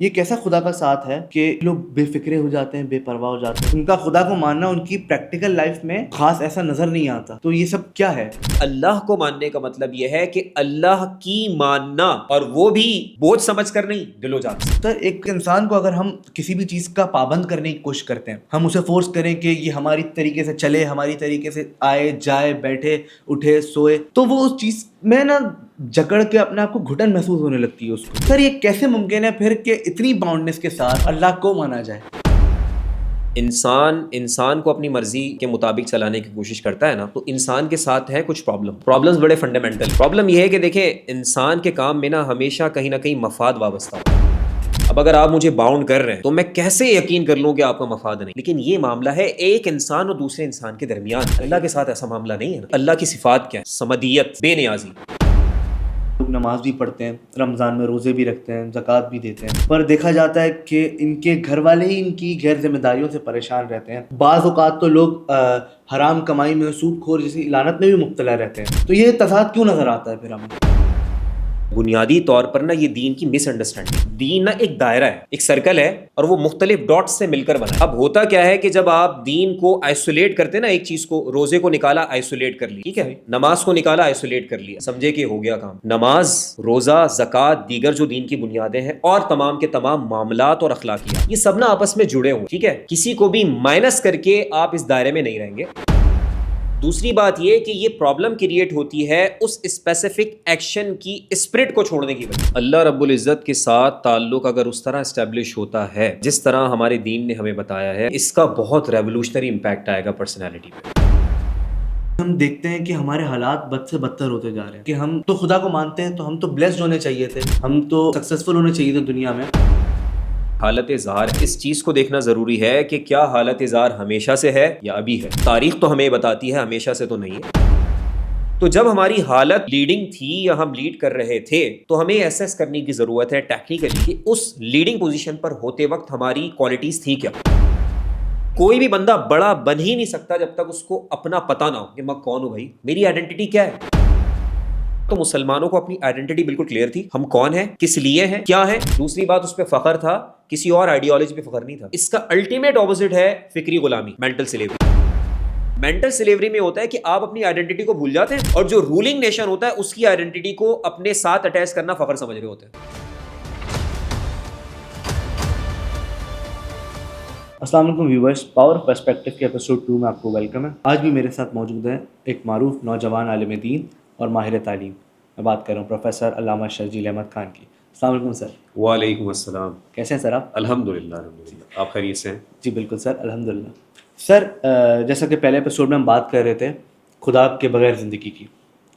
یہ کیسا خدا کا ساتھ ہے کہ لوگ بے فکرے ہو جاتے ہیں، بے پرواہ ہو جاتے ہیں، ان کا خدا کو ماننا ان کی پریکٹیکل لائف میں خاص ایسا نظر نہیں آتا. تو یہ سب کیا ہے؟ اللہ کو ماننے کا مطلب یہ ہے کہ اللہ کی ماننا، اور وہ بھی بوجھ سمجھ کر نہیں، دل و جان سے. سر ایک انسان کو اگر ہم کسی بھی چیز کا پابند کرنے کی کوشش کرتے ہیں، ہم اسے فورس کریں کہ یہ ہماری طریقے سے چلے، ہماری طریقے سے آئے جائے، بیٹھے اٹھے سوئے، تو وہ اس چیز میں نا جکڑ کے اپنے آپ کو گھٹن محسوس ہونے لگتی ہے اس کو. سر یہ کیسے ممکن ہے پھر کہ اتنی باؤنڈنس کے ساتھ اللہ کو مانا جائے؟ انسان کو اپنی مرضی کے مطابق چلانے کی کوشش کرتا ہے نا، تو انسان کے ساتھ ہے کچھ پرابلمز بڑے فنڈامنٹل. پرابلم یہ ہے کہ دیکھیں، انسان کے کام میں نا ہمیشہ کہیں نہ کہیں مفاد وابستہ ہو. اب اگر آپ مجھے باؤنڈ کر رہے ہیں تو میں کیسے یقین کر لوں کہ آپ کا مفاد نہیں؟ لیکن یہ معاملہ ہے ایک انسان اور دوسرے انسان کے درمیان. اللہ کے ساتھ ایسا معاملہ نہیں ہے نا. اللہ کی صفات کیا ہے؟ صمدیت، بے نیازی. لوگ نماز بھی پڑھتے ہیں، رمضان میں روزے بھی رکھتے ہیں، زکوٰۃ بھی دیتے ہیں، پر دیکھا جاتا ہے کہ ان کے گھر والے ہی ان کی غیر ذمہ داریوں سے پریشان رہتے ہیں. بعض اوقات تو لوگ حرام کمائی میں، سود خور جیسی لعنت میں بھی مبتلا رہتے ہیں. تو یہ تضاد کیوں نظر آتا ہے پھر ہمیں؟ بنیادی طور پر نا یہ دین کی مس انڈرسٹینڈنگ. دین نا ایک دائرہ ہے، ایک سرکل ہے، اور وہ مختلف ڈاٹس سے مل کر بنا ہے. اب ہوتا کیا ہے کہ جب آپ دین کو آئسولیٹ کرتے ہیں نا، ایک چیز کو، روزے کو نکالا آئسولیٹ کر لی، ٹھیک ہے، نماز کو نکالا آئسولیٹ کر لیا، سمجھے کہ ہو گیا کام. نماز، روزہ، زکوٰۃ، دیگر جو دین کی بنیادیں ہیں، اور تمام کے تمام معاملات اور اخلاقیات، یہ سب نا آپس میں جڑے ہوئے، ٹھیک ہے. کسی کو بھی مائنس کر کے آپ اس دائرے میں نہیں رہیں گے. دوسری بات یہ کہ یہ پرابلم کریٹ ہوتی ہے اس اسپیسیفک ایکشن کی اسپرٹ کو چھوڑنے کی وجہ. اللہ رب العزت کے ساتھ تعلق اگر اس طرح اسٹیبلش ہوتا ہے جس طرح ہمارے دین نے ہمیں بتایا ہے، اس کا بہت ریولوشنری امپیکٹ آئے گا پرسنالٹی پہ. ہم دیکھتے ہیں کہ ہمارے حالات بد سے بدتر ہوتے جا رہے ہیں، کہ ہم تو خدا کو مانتے ہیں، تو ہم تو بلیسڈ ہونے چاہیے تھے، ہم تو سکسیسفل ہونے چاہیے تھے دنیا میں. حالت اظہار، اس چیز کو دیکھنا ضروری ہے کہ کیا حالت اظہار ہمیشہ سے ہے یا ابھی ہے. تاریخ تو ہمیں بتاتی ہے ہمیشہ سے تو نہیں ہے. تو جب ہماری حالت لیڈنگ تھی یا ہم لیڈ کر رہے تھے، تو ہمیں ایسیس کرنے کی ضرورت ہے ٹیکنیکلی کہ اس لیڈنگ پوزیشن پر ہوتے وقت ہماری کوالٹیز تھی کیا. کوئی بھی بندہ بڑا بن ہی نہیں سکتا جب تک اس کو اپنا پتہ نہ ہو کہ میں کون ہوں، بھائی میری آئیڈینٹی کیا ہے. تو مسلمانوں کو اپنی آئیڈینٹی بالکل کلیئر تھی، ہم کون ہیں، کس لیے ہیں، کیا ہیں. دوسری بات، اس پہ فخر تھا، کسی اور آئیڈیالوجی پہ فخر نہیں تھا. اس کا الٹیمیٹ اپوزٹ ہے فکری غلامی، مینٹل سلیوری. مینٹل سلیوری میں ہوتا ہے کہ آپ اپنی آئیڈینٹی کو بھول جاتے ہیں، اور جو رولنگ نیشن ہوتا ہے اس کی آئیڈینٹی کو اپنے ساتھ اٹیچ کرنا فخر سمجھ رہے ہوتے ہیں. السلام علیکم ویورز، پاور آف پرسپیکٹو کے ایپیسوڈ 2 میں آپ کو ویلکم ہے. آج بھی میرے ساتھ موجود ہے ایک معروف نوجوان عالم دین اور ماہر تعلیم. میں بات کر رہا ہوں پروفیسر علامہ شرجیل احمد خان کی. السلام علیکم سر. وعلیکم السلام. کیسے ہیں سر آپ؟ الحمدللہ. آپ خیریت سے ہیں؟ جی بالکل سر، الحمدللہ. سر جیسا کہ پہلے ایپیسوڈ میں ہم بات کر رہے تھے خدا کے بغیر زندگی کی،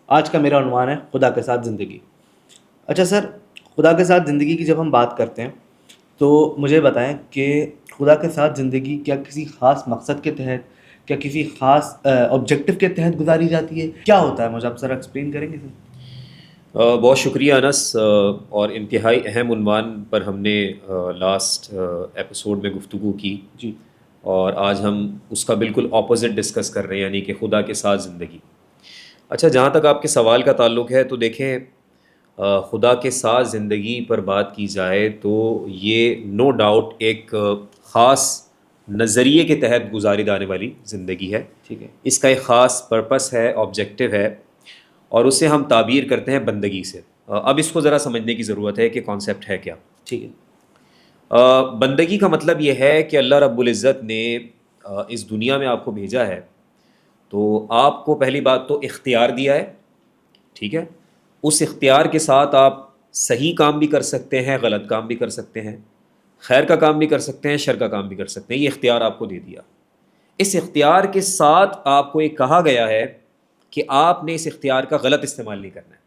آج کا میرا عنوان ہے خدا کے ساتھ زندگی. اچھا سر، خدا کے ساتھ زندگی کی جب ہم بات کرتے ہیں تو مجھے بتائیں کہ خدا کے ساتھ زندگی کیا کسی خاص مقصد کے تحت، کیا کسی خاص آبجیکٹو کے تحت گزاری جاتی ہے؟ کیا ہوتا ہے، مجھے آپ ذرا ایکسپلین کریں گے سر؟ بہت شکریہ انس. اور انتہائی اہم عنوان پر ہم نے لاسٹ ایپیسوڈ میں گفتگو کی، جی، اور آج ہم اس کا بالکل اپوزٹ ڈسکس کر رہے ہیں، یعنی کہ خدا کے ساتھ زندگی. اچھا، جہاں تک آپ کے سوال کا تعلق ہے تو دیکھیں، خدا کے ساتھ زندگی پر بات کی جائے تو یہ نو ڈاؤٹ ایک خاص نظریے کے تحت گزاری جانے والی زندگی ہے. ٹھیک ہے. اس کا ایک خاص پرپس ہے، آبجیکٹو ہے، اور اسے ہم تعبیر کرتے ہیں بندگی سے. اب اس کو ذرا سمجھنے کی ضرورت ہے کہ کانسیپٹ ہے کیا. ٹھیک ہے. بندگی کا مطلب یہ ہے کہ اللہ رب العزت نے اس دنیا میں آپ کو بھیجا ہے، تو آپ کو پہلی بات تو اختیار دیا ہے، ٹھیک ہے. اس اختیار کے ساتھ آپ صحیح کام بھی کر سکتے ہیں، غلط کام بھی کر سکتے ہیں، خیر کا کام بھی کر سکتے ہیں، شر کا کام بھی کر سکتے ہیں. یہ اختیار آپ کو دے دیا. اس اختیار کے ساتھ آپ کو یہ کہا گیا ہے کہ آپ نے اس اختیار کا غلط استعمال نہیں کرنا ہے.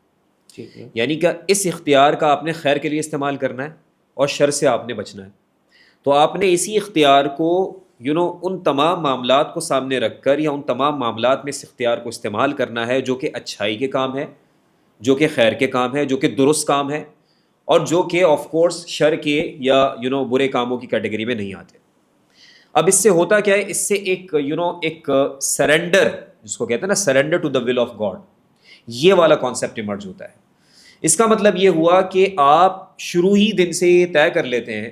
ٹھیک ہے. یعنی کہ اس اختیار کا آپ نے خیر کے لیے استعمال کرنا ہے اور شر سے آپ نے بچنا ہے. تو آپ نے اسی اختیار کو ان تمام معاملات کو سامنے رکھ کر، یا ان تمام معاملات میں اس اختیار کو استعمال کرنا ہے جو کہ اچھائی کے کام ہے، جو کہ خیر کے کام ہے، جو کہ درست کام ہے، اور جو کہ آف کورس شر کے یا برے کاموں کی کیٹیگری میں نہیں آتے. اب اس سے ہوتا کیا ہے، اس سے ایک ایک سرنڈر، جس کو کہتے ہیں نا surrender to the will of God, یہ والا کانسیپٹ ایمرج ہوتا ہے اس کا مطلب یہ ہوا کہ آپ شروع ہی دن سے یہ طے کر لیتے ہیں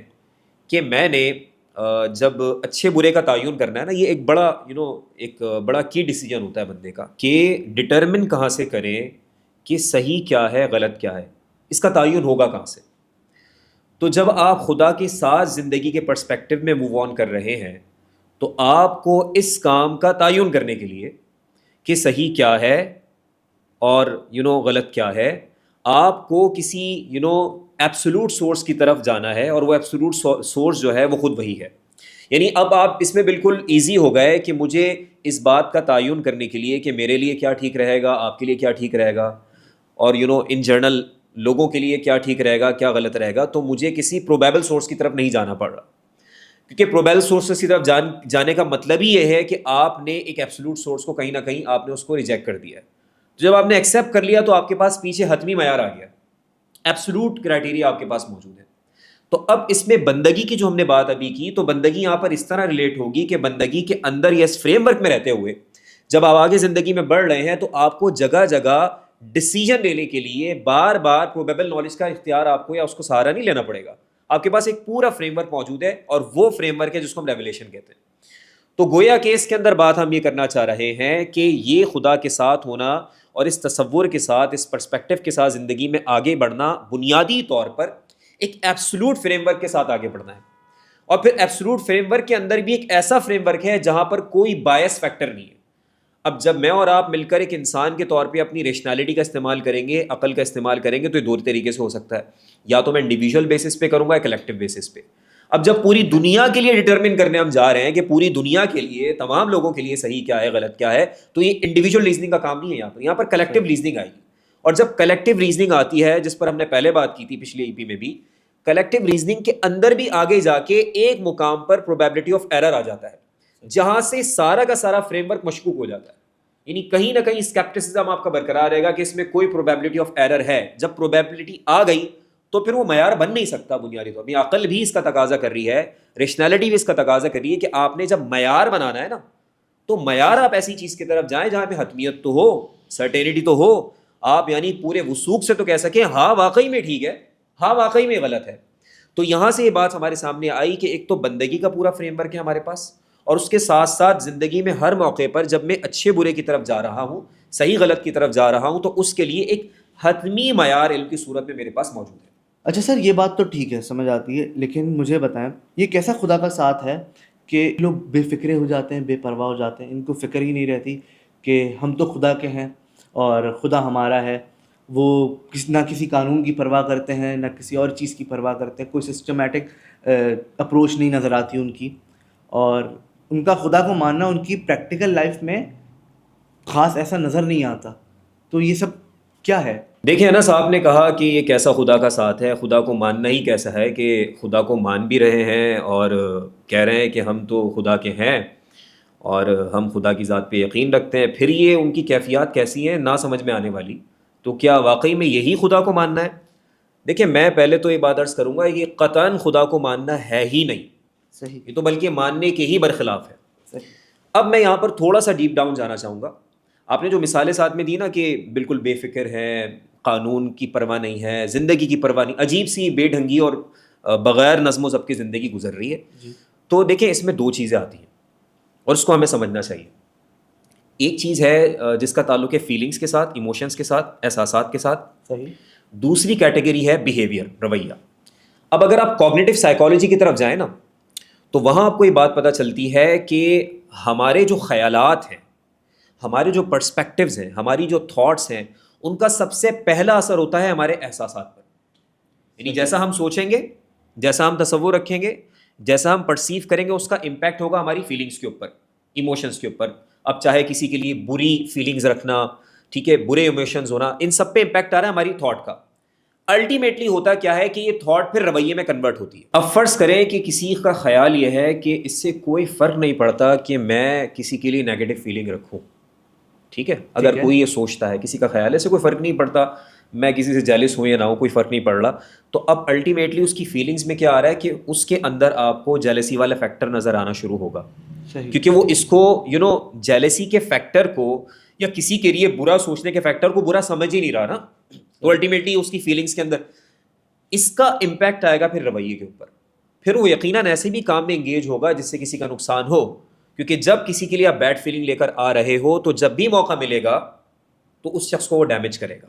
کہ میں نے جب اچھے برے کا تعین کرنا ہے نا، یہ ایک بڑا ایک بڑا کی ڈیسیجن ہوتا ہے بندے کا، کہ ڈٹرمن کہاں سے کریں کہ صحیح کیا ہے غلط کیا ہے، اس کا تعین ہوگا کہاں سے؟ تو جب آپ خدا کے ساتھ زندگی کے پرسپیکٹو میں موو آن کر رہے ہیں تو آپ کو اس کام کا تعین کرنے کے لیے کہ صحیح کیا ہے اور غلط کیا ہے، آپ کو کسی ایبسولوٹ سورس کی طرف جانا ہے، اور وہ ایبسولوٹ سورس جو ہے وہ خود وہی ہے۔ یعنی اب آپ اس میں بالکل ایزی ہو گئے کہ مجھے اس بات کا تعین کرنے کے لیے کہ میرے لیے کیا ٹھیک رہے گا، آپ کے لیے کیا ٹھیک رہے گا، اور ان جنرل لوگوں کے لیے کیا ٹھیک رہے گا کیا غلط رہے گا، تو مجھے کسی پروبیبل سورس کی طرف نہیں جانا پڑ رہا، کیونکہ پروبیبل سورس کی طرف جانے کا مطلب ہی یہ ہے کہ آپ نے ایک ایبسولوٹ سورس کو کہیں نہ کہیں آپ نے اس کو ریجیکٹ کر دیا ہے۔ جب آپ نے ایکسیپٹ کر لیا تو آپ کے پاس پیچھے حتمی معیار آ گیا، ایبسولوٹ کرائٹیریا آپ کے پاس موجود ہے۔ تو اب اس میں بندگی کی جو ہم نے بات ابھی کی، تو بندگی یہاں پر اس طرح ریلیٹ ہوگی کہ بندگی کے اندر یا اس فریم ورک میں رہتے ہوئے جب آپ آگے زندگی میں بڑھ رہے ہیں تو آپ کو جگہ جگہ ڈیسیجن لینے کے لیے بار بار پروبیبل نالج کا اختیار آپ کو یا اس کو سہارا نہیں لینا پڑے گا، آپ کے پاس ایک پورا فریم ورک موجود ہے، اور وہ فریم ورک ہے جس کو ہم ریویلیشن کہتے ہیں۔ تو گویا کہ اس کے اندر بات ہم یہ کرنا چاہ رہے ہیں کہ یہ خدا کے ساتھ ہونا اور اس تصور کے ساتھ، اس پرسپیکٹو کے ساتھ زندگی میں آگے بڑھنا، بنیادی طور پر ایک ایبسولوٹ فریم ورک کے ساتھ آگے بڑھنا ہے، اور پھر ایبسولوٹ فریم ورک کے اندر بھی ایک ایسا فریم ورک ہے جہاں پر کوئی بائس فیکٹر نہیں ہے۔ اب جب میں اور آپ مل کر ایک انسان کے طور پہ اپنی ریشنالٹی کا استعمال کریں گے، عقل کا استعمال کریں گے، تو یہ دو طریقے سے ہو سکتا ہے، یا تو میں انڈیویجول بیسس پہ کروں گا یا کلیکٹیو بیسس پہ۔ اب جب پوری دنیا کے لیے ڈٹرمن کرنے ہم جا رہے ہیں کہ پوری دنیا کے لیے تمام لوگوں کے لیے صحیح کیا ہے غلط کیا ہے، تو یہ انڈیویجول ریزننگ کا کام نہیں ہے، یہاں پر کلیکٹیو ریزننگ آئے گی۔ اور جب کلیکٹیو ریزننگ آتی ہے، جس پر ہم نے پہلے بات کی تھی پچھلی ای پی میں بھی، کلیکٹیو ریزننگ کے اندر بھی آگے جا کے ایک مقام پر پروبیبلٹی آف ایرر آ جاتا ہے، جہاں سے سارا کا سارا فریم ورک مشکوک ہو جاتا ہے، یعنی کہیں نہ کہیں اسکیپٹسزم آپ کا برقرار رہے گا کہ اس میں کوئی پروبیبلٹی آف ایرر ہے۔ جب پروبیبلٹی آ گئی تو پھر وہ معیار بن نہیں سکتا بنیادی طور پر۔ عقل بھی اس کا تقاضا کر رہی ہے، ریشنالٹی بھی اس کا تقاضا کر رہی ہے کہ آپ نے جب معیار بنانا ہے نا، تو معیار آپ ایسی چیز کی طرف جائیں جہاں پہ حتمیت تو ہو، سرٹینٹی تو ہو، آپ یعنی پورے وثوق سے تو کہہ سکیں ہاں واقعی میں ٹھیک ہے، ہاں واقعی میں غلط ہے۔ تو یہاں سے یہ بات ہمارے سامنے آئی کہ ایک تو بندگی کا پورا فریم ورک ہے ہمارے پاس، اور اس کے ساتھ ساتھ زندگی میں ہر موقع پر جب میں اچھے برے کی طرف جا رہا ہوں، صحیح غلط کی طرف جا رہا ہوں، تو اس کے لیے ایک حتمی معیار علم کی صورت میں میرے پاس موجود ہے۔ اچھا سر، یہ بات تو ٹھیک ہے، سمجھ آتی ہے، لیکن مجھے بتائیں یہ کیسا خدا کا ساتھ ہے کہ لوگ بے فکرے ہو جاتے ہیں، بے پرواہ ہو جاتے ہیں، ان کو فکر ہی نہیں رہتی کہ ہم تو خدا کے ہیں اور خدا ہمارا ہے۔ وہ نہ کسی قانون کی پرواہ کرتے ہیں، نہ کسی اور چیز کی پرواہ کرتے ہیں، کوئی سسٹمیٹک اپروچ نہیں نظر آتی ان کی، اور ان کا خدا کو ماننا ان کی پریکٹیکل لائف میں خاص ایسا نظر نہیں آتا۔ تو یہ سب کیا ہے؟ دیکھیں انس، آپ نے کہا کہ یہ کیسا خدا کا ساتھ ہے، خدا کو ماننا ہی کیسا ہے کہ خدا کو مان بھی رہے ہیں اور کہہ رہے ہیں کہ ہم تو خدا کے ہیں اور ہم خدا کی ذات پہ یقین رکھتے ہیں، پھر یہ ان کی کیفیات کیسی ہیں نہ سمجھ میں آنے والی۔ تو کیا واقعی میں یہی خدا کو ماننا ہے؟ دیکھیں میں پہلے تو یہ بات عرض کروں گا، یہ قطعاً خدا کو ماننا ہے ہی نہیں، صحیح، یہ تو بلکہ ماننے کے ہی برخلاف ہے۔ صحیح۔ اب میں یہاں پر تھوڑا سا ڈیپ ڈاؤن جانا چاہوں گا۔ آپ نے جو مثالیں ساتھ میں دی نا کہ بالکل بے فکر ہے، قانون کی پرواہ نہیں ہے، زندگی کی پرواہ نہیں، عجیب سی بے ڈھنگی اور بغیر نظم و ضبط کی زندگی گزر رہی ہے، جی، تو دیکھیں اس میں دو چیزیں آتی ہیں اور اس کو ہمیں سمجھنا چاہیے۔ ایک چیز ہے جس کا تعلق ہے فیلنگز کے ساتھ، ایموشنز کے ساتھ، احساسات کے ساتھ۔ صحیح۔ دوسری کیٹیگری ہے بیہیویئر، رویہ۔ اب اگر آپ کوگنیٹو سائیکالوجی کی طرف جائیں نا، تو وہاں آپ کو یہ بات پتہ چلتی ہے کہ ہمارے جو خیالات ہیں، ہمارے جو پرسپیکٹیوز ہیں، ہماری جو تھاٹس ہیں، ان کا سب سے پہلا اثر ہوتا ہے ہمارے احساسات پر۔ یعنی جیسا ہم سوچیں گے، جیسا ہم تصور رکھیں گے، جیسا ہم پرسیو کریں گے، اس کا امپیکٹ ہوگا ہماری فیلنگز کے اوپر، ایموشنز کے اوپر۔ اب چاہے کسی کے لیے بری فیلنگز رکھنا، ٹھیک ہے، برے ایموشنز ہونا، ان سب پہ امپیکٹ آ رہا ہے ہماری تھاٹ کا۔ الٹیمیٹلی ہوتا کیا ہے کہ یہ تھاٹ پھر رویے میں کنورٹ ہوتی ہے۔ اب فرض کریں کہ کسی کا خیال یہ ہے کہ اس سے کوئی فرق نہیں پڑتا کہ میں کسی کے لیے نیگیٹو فیلنگ رکھوں، ٹھیک ہے، اگر کوئی یہ سوچتا ہے، کسی کا خیال ہے اس سے کوئی فرق نہیں پڑتا میں کسی سے جیلس ہوں یا نہ ہوں، کوئی فرق نہیں پڑ رہا، تو اب الٹیمیٹلی اس کی فیلنگز میں کیا آ رہا ہے کہ اس کے اندر آپ کو جیلسی والا فیکٹر نظر آنا شروع ہوگا، کیونکہ وہ اس کو جیلسی کے فیکٹر کو یا کسی کے لیے برا سوچنے کے فیکٹر کو برا سمجھ ہی نہیں رہا نا، تو الٹیمیٹلی اس کی فیلنگس کے اندر اس کا امپیکٹ آئے گا پھر رویے کے اوپر. پھر وہ یقیناً ایسے بھی کام میں انگیج ہوگا جس سے کسی کا نقصان ہو, کیونکہ جب کسی کے لیے آپ بیڈ فیلنگ لے کر آ رہے ہو تو جب بھی موقع ملے گا تو اس شخص کو وہ ڈیمیج کرے گا.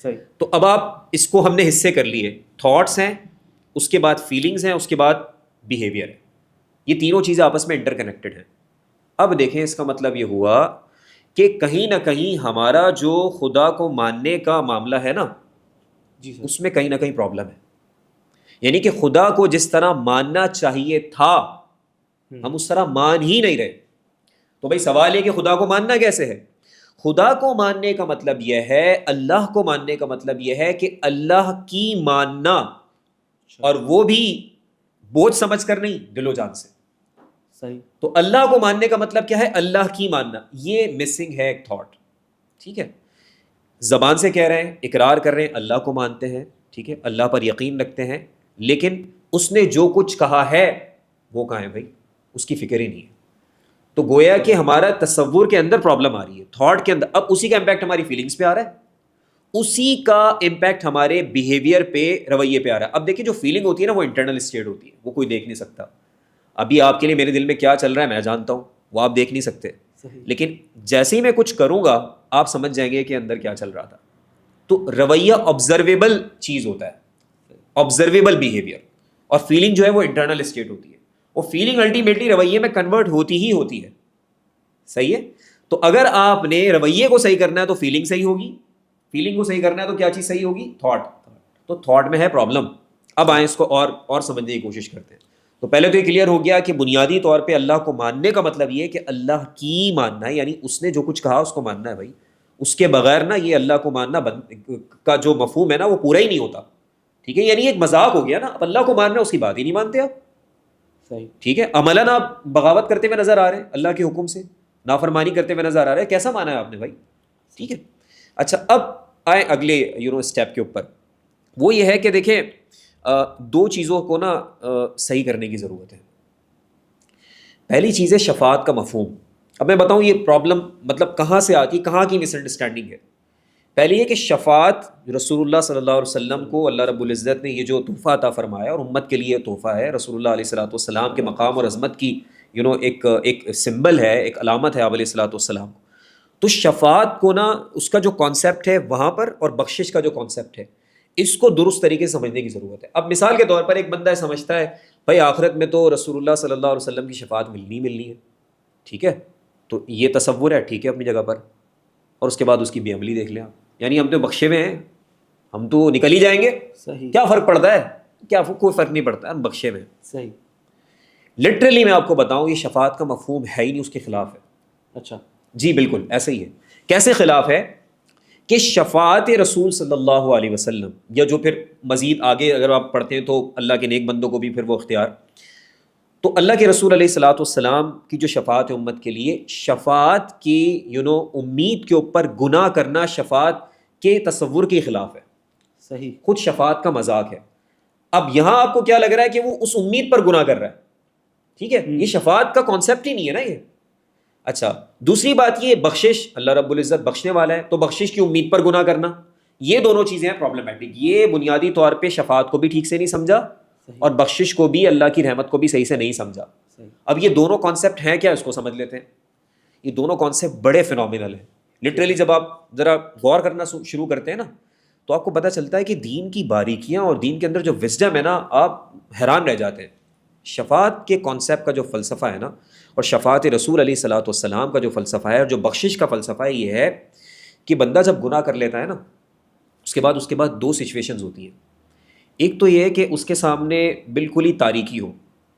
صحیح. تو اب آپ اس کو ہم نے حصے کر لیے, تھاٹس ہیں, اس کے بعد فیلنگز ہیں, اس کے بعد بیہیویئر ہے. یہ تینوں چیزیں آپس میں انٹر کنیکٹڈ ہیں. اب دیکھیں اس کا مطلب یہ ہوا کہ کہیں نہ کہیں ہمارا جو خدا کو ماننے کا معاملہ ہے نا, جی سر, اس میں کہیں نہ کہیں پرابلم ہے. یعنی کہ خدا کو جس طرح ماننا چاہیے تھا ہم اس طرح مان ہی نہیں رہے. تو بھائی سوال ہے کہ خدا کو ماننا کیسے ہے؟ خدا کو ماننے کا مطلب یہ ہے, اللہ کو ماننے کا مطلب یہ ہے کہ اللہ کی ماننا, اور وہ بھی بوجھ سمجھ کر نہیں, دل و جان سے. صحیح. تو اللہ کو ماننے کا مطلب کیا ہے؟ اللہ کی ماننا. یہ مسنگ ہے ایک تھاٹ. ٹھیک ہے, زبان سے کہہ رہے ہیں, اقرار کر رہے ہیں, اللہ کو مانتے ہیں, ٹھیک ہے, اللہ پر یقین رکھتے ہیں, لیکن اس نے جو کچھ کہا ہے وہ کہاں ہے بھائی, اس کی فکر ہی نہیں ہے. تو گویا کہ ہمارا تصور کے اندر پرابلم آ رہی ہے, تھاٹ کے اندر. اب اسی کا امپیکٹ ہماری فیلنگز پہ آ رہا ہے, اسی کا امپیکٹ ہمارے بیہیویئر پہ, رویے پہ آ رہا ہے. اب دیکھیں جو فیلنگ ہوتی ہے نا وہ انٹرنل اسٹیٹ ہوتی ہے, وہ کوئی دیکھ نہیں سکتا. ابھی آپ کے لیے میرے دل میں کیا چل رہا ہے میں جانتا ہوں, وہ آپ دیکھ نہیں سکتے. لیکن جیسے ہی میں کچھ کروں گا آپ سمجھ جائیں گے کہ اندر کیا چل رہا تھا. تو رویہ آبزرویبل چیز ہوتا ہے, آبزرویبل بیہیویئر, اور فیلنگ جو ہے وہ انٹرنل اسٹیٹ ہوتی ہے. وہ فیلنگ الٹیمیٹلی رویے میں کنورٹ ہوتی ہی ہوتی ہے. صحیح ہے. تو اگر آپ نے رویے کو صحیح کرنا ہے تو فیلنگ صحیح ہوگی, فیلنگ کو صحیح کرنا ہے تو کیا چیز صحیح ہوگی؟ تھاٹ. تو تھاٹ میں ہے پرابلم. اب آئیں اس کو اور سمجھنے کی کوشش کرتے ہیں. تو پہلے تو یہ کلیئر ہو گیا کہ بنیادی طور پہ اللہ کو ماننے کا مطلب یہ ہے کہ اللہ کی ماننا ہے, یعنی اس نے جو کچھ کہا اس کو ماننا ہے بھائی. اس کے بغیر نا یہ اللہ کو ماننا کا جو مفہوم ہے نا وہ پورا ہی نہیں ہوتا. ٹھیک ہے, یعنی ایک مذاق ہو گیا نا, اب اللہ کو مان رہے ہیں اس کی بات ہی نہیں مانتے آپ. صحیح. ٹھیک ہے, عملاً آپ بغاوت کرتے ہوئے نظر آ رہے ہیں, اللہ کے حکم سے نافرمانی کرتے ہوئے نظر آ رہے ہیں. کیسا مانا ہے آپ نے بھائی؟ ٹھیک ہے. اچھا اب آئیں اگلے اسٹیپ کے اوپر. وہ یہ ہے کہ دیکھیں دو چیزوں کو نا صحیح کرنے کی ضرورت ہے. پہلی چیز ہے شفاعت کا مفہوم. اب میں بتاؤں یہ پرابلم مطلب کہاں سے آتی, کہاں کی مس انڈرسٹینڈنگ ہے. پہلی ہے کہ شفاعت رسول اللہ صلی اللہ علیہ وسلم کو اللہ رب العزت نے یہ جو تحفہ عطا فرمایا, اور امت کے لیے تحفہ ہے. رسول اللہ علیہ الصلوۃ والسلام کے مقام اور عظمت کی ایک سمبل ہے, ایک علامت ہے آپ علیہ الصلوۃ والسلام. تو شفاعت کو نا اس کا جو کانسیپٹ ہے وہاں پر, اور بخشش کا جو کانسیپٹ ہے, اس کو درست طریقے سے سمجھنے کی ضرورت ہے. اب مثال کے طور پر ایک بندہ سمجھتا ہے بھائی آخرت میں تو رسول اللہ صلی اللہ علیہ وسلم کی شفاعت ملنی ہے. ٹھیک ہے, تو یہ تصور ہے, ٹھیک ہے اپنی جگہ پر, اور اس کے بعد اس کی بے عملی دیکھ لیں آپ. یعنی ہم تو بخشے ہوئے ہیں, ہم تو نکل ہی جائیں گے. صحیح. کیا فرق پڑتا ہے؟ کیا کوئی فرق نہیں پڑتا, ہم بخشے ہوئے ہیں. صحیح. لٹرلی میں آپ کو بتاؤں یہ شفاعت کا مفہوم ہے ہی نہیں, اس کے خلاف ہے. اچھا. جی بالکل ایسا ہی ہے. کیسے خلاف ہے؟ کہ شفاعت رسول صلی اللہ علیہ وسلم, یا جو پھر مزید آگے اگر آپ پڑھتے ہیں تو اللہ کے نیک بندوں کو بھی پھر وہ اختیار, تو اللہ کے رسول علیہ الصلوۃ والسلام کی جو شفاعت ہے امت کے لیے, شفاعت کی امید کے اوپر گناہ کرنا شفاعت کے تصور کے خلاف ہے. صحیح. خود شفاعت کا مذاق ہے. اب یہاں آپ کو کیا لگ رہا ہے کہ وہ اس امید پر گناہ کر رہا ہے. ٹھیک ہے, یہ شفاعت کا کانسیپٹ ہی نہیں ہے نا یہ. اچھا دوسری بات یہ بخشش, اللہ رب العزت بخشنے والا ہے, تو بخشش کی امید پر گناہ کرنا, یہ دونوں چیزیں ہیں پرابلمٹک. یہ بنیادی طور پہ شفاعت کو بھی ٹھیک سے نہیں سمجھا, اور بخشش کو بھی, اللہ کی رحمت کو بھی صحیح سے نہیں سمجھا. اب یہ دونوں کانسیپٹ ہیں کیا, اس کو سمجھ لیتے ہیں. یہ دونوں کانسیپٹ بڑے فینومینل ہیں. لٹرلی جب آپ ذرا غور کرنا شروع کرتے ہیں نا تو آپ کو پتہ چلتا ہے کہ دین کی باریکیاں اور دین کے اندر جو وزڈم ہے نا, آپ حیران رہ جاتے ہیں. شفاعت کے کانسیپٹ کا جو فلسفہ ہے نا, اور شفاعت رسول علیہ الصلوۃ والسلام کا جو فلسفہ ہے, اور جو بخشش کا فلسفہ ہے, یہ ہے کہ بندہ جب گناہ کر لیتا ہے نا اس کے بعد دو سچویشنز ہوتی ہیں. ایک تو یہ ہے کہ اس کے سامنے بالکل ہی تاریکی ہو,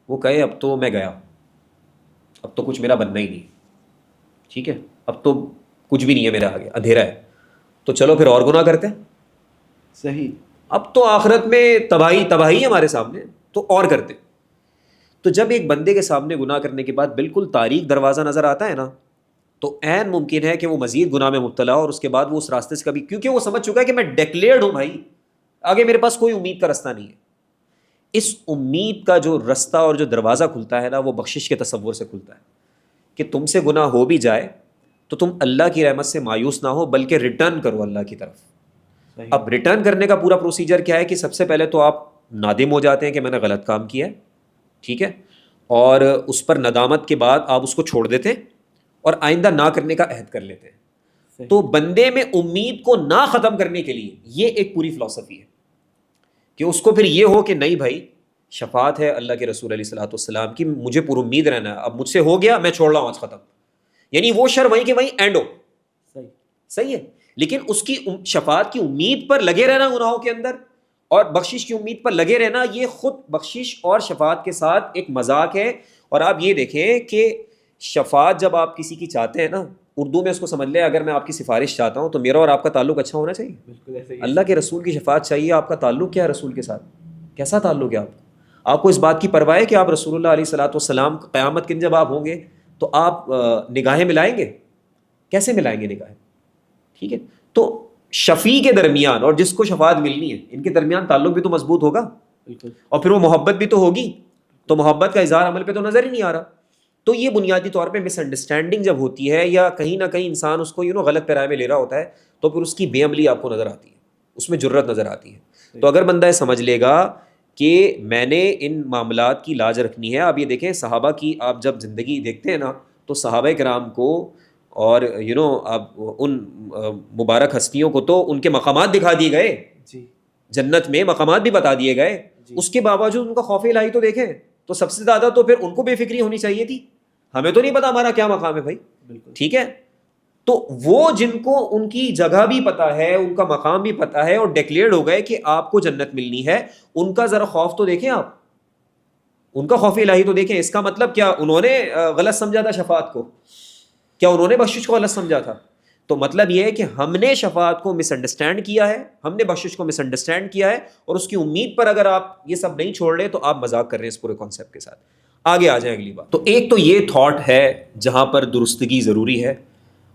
وہ کہے اب تو میں گیا, اب تو کچھ میرا بننا ہی نہیں. ٹھیک ہے, اب تو کچھ بھی نہیں ہے میرا آگے, اندھیرا ہے, تو چلو پھر اور گناہ کرتے ہیں. صحیح. اب تو آخرت میں تباہی ہمارے سامنے, تو اور کرتے. تو جب ایک بندے کے سامنے گناہ کرنے کے بعد بالکل تاریک دروازہ نظر آتا ہے نا, تو عین ممکن ہے کہ وہ مزید گناہ میں مبتلا ہو, اور اس کے بعد وہ اس راستے سے کبھی, کیونکہ وہ سمجھ چکا ہے کہ میں ڈکلیئرڈ ہوں بھائی, آگے میرے پاس کوئی امید کا رستہ نہیں ہے. اس امید کا جو رستہ اور جو دروازہ کھلتا ہے نا, وہ بخشش کے تصور سے کھلتا ہے کہ تم سے گناہ ہو بھی جائے تو تم اللہ کی رحمت سے مایوس نہ ہو, بلکہ ریٹرن کرو اللہ کی طرف. اب ریٹرن کرنے کا پورا پروسیجر کیا ہے کہ سب سے پہلے تو آپ نادم ہو جاتے ہیں کہ میں نے غلط کام کیا ہے, ٹھیک ہے, اور اس پر ندامت کے بعد آپ اس کو چھوڑ دیتے ہیں اور آئندہ نہ کرنے کا عہد کر لیتے ہیں. تو بندے میں امید کو نہ ختم کرنے کے لیے یہ ایک پوری فلسفی ہے کہ اس کو پھر یہ ہو کہ نہیں بھائی شفاعت ہے اللہ کے رسول علیہ الصلوۃ والسلام کی, مجھے پر امید رہنا ہے, اب مجھ سے ہو گیا میں چھوڑ رہا ہوں آج ختم, یعنی وہ شر وہیں کہ وہیں اینڈ ہو. صحیح ہے, لیکن اس کی شفاعت کی امید پر لگے رہنا گناہوں کے اندر اور بخشش کی امید پر لگے رہنا, یہ خود بخشش اور شفاعت کے ساتھ ایک مذاق ہے. اور آپ یہ دیکھیں کہ شفاعت جب آپ کسی کی چاہتے ہیں نا, اردو میں اس کو سمجھ لیں, اگر میں آپ کی سفارش چاہتا ہوں تو میرا اور آپ کا تعلق اچھا ہونا چاہیے. اللہ کے رسول کی شفاعت چاہیے, آپ کا تعلق کیا ہے رسول کے ساتھ, کیسا تعلق ہے آپ کو اس بات کی پرواہ ہے کہ آپ رسول اللہ علیہ الصلوۃ والسلام قیامت کے دن جب آپ ہوں گے تو آپ نگاہیں ملائیں گے, کیسے ملائیں گے نگاہیں, ٹھیک ہے. تو شفیع کے درمیان اور جس کو شفاعت ملنی ہے ان کے درمیان تعلق بھی تو مضبوط ہوگا, اور پھر وہ محبت بھی تو ہوگی, تو محبت کا اظہار عمل پہ تو نظر ہی نہیں آ رہا. تو یہ بنیادی طور پہ مس انڈرسٹینڈنگ جب ہوتی ہے یا کہیں نہ کہیں انسان اس کو غلط پیرائے میں لے رہا ہوتا ہے تو پھر اس کی بے عملی آپ کو نظر آتی ہے, اس میں جرت نظر آتی ہے. تو اگر بندہ یہ سمجھ لے گا کہ میں نے ان معاملات کی لاج رکھنی ہے. آپ یہ دیکھیں صحابہ کی آپ جب زندگی دیکھتے ہیں نا تو صحابہ کرام کو اور آپ ان مبارک ہستیوں کو تو ان کے مقامات دکھا دیے گئے, جنت میں مقامات بھی بتا دیے گئے, اس کے باوجود ان کا خوف الہی تو دیکھیں. تو سب سے زیادہ تو پھر ان کو بے فکری ہونی چاہیے تھی, ہمیں تو نہیں پتا ہمارا کیا مقام ہے بھائی, ٹھیک ہے. تو وہ جن کو ان کی جگہ بھی پتا ہے, ان کا مقام بھی پتا ہے اور ڈکلیئرڈ ہو گئے کہ آپ کو جنت ملنی ہے, ان کا ذرا خوف تو دیکھیں آپ, ان کا خوف الہی تو دیکھیں. اس کا مطلب کیا انہوں نے غلط سمجھا تھا شفاعت کو, کیا انہوں نے بخشش کو غلط سمجھا تھا؟ تو مطلب یہ ہے کہ ہم نے شفاعت کو مس انڈرسٹینڈ کیا ہے, ہم نے بخشش کو مس انڈرسٹینڈ کیا ہے, اور اس کی امید پر اگر آپ یہ سب نہیں چھوڑ رہے تو آپ مذاق کر رہے ہیں اس پورے کانسیپٹ کے ساتھ. آگے آ جائیں اگلی بات. تو ایک تو یہ تھاٹ ہے جہاں پر درستگی ضروری ہے,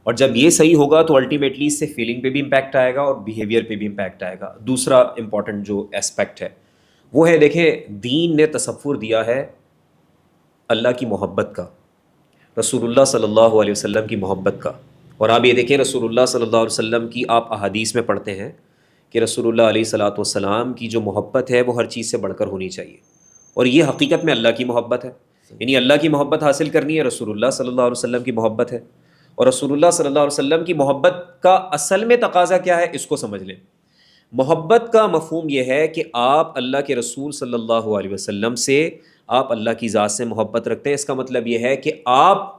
اور جب یہ صحیح ہوگا تو الٹیمیٹلی اس سے فیلنگ پہ بھی امپیکٹ آئے گا اور بیہیویئر پہ بھی امپیکٹ آئے گا. دوسرا امپورٹنٹ جو اسپیکٹ ہے وہ ہے, دیکھیں دین نے تصور دیا ہے اللہ کی محبت کا, رسول اللہ صلی اللہ علیہ وسلم کی محبت کا. اور آپ یہ دیکھیں رسول اللہ صلی اللہ علیہ وسلم کی آپ احادیث میں پڑھتے ہیں کہ رسول اللہ علیہ الصلوۃ والسلام کی جو محبت ہے وہ ہر چیز سے بڑھ کر ہونی چاہیے, اور یہ حقیقت میں اللہ کی محبت ہے. یعنی اللہ کی محبت حاصل کرنی ہے, رسول اللہ صلی اللہ علیہ وسلم کی محبت ہے. اور رسول اللہ صلی اللہ علیہ وسلم کی محبت کا اصل میں تقاضا کیا ہے اس کو سمجھ لیں. محبت کا مفہوم یہ ہے کہ آپ اللہ کے رسول صلی اللہ علیہ وسلم سے, آپ اللہ کی ذات سے محبت رکھتے ہیں. اس کا مطلب یہ ہے کہ آپ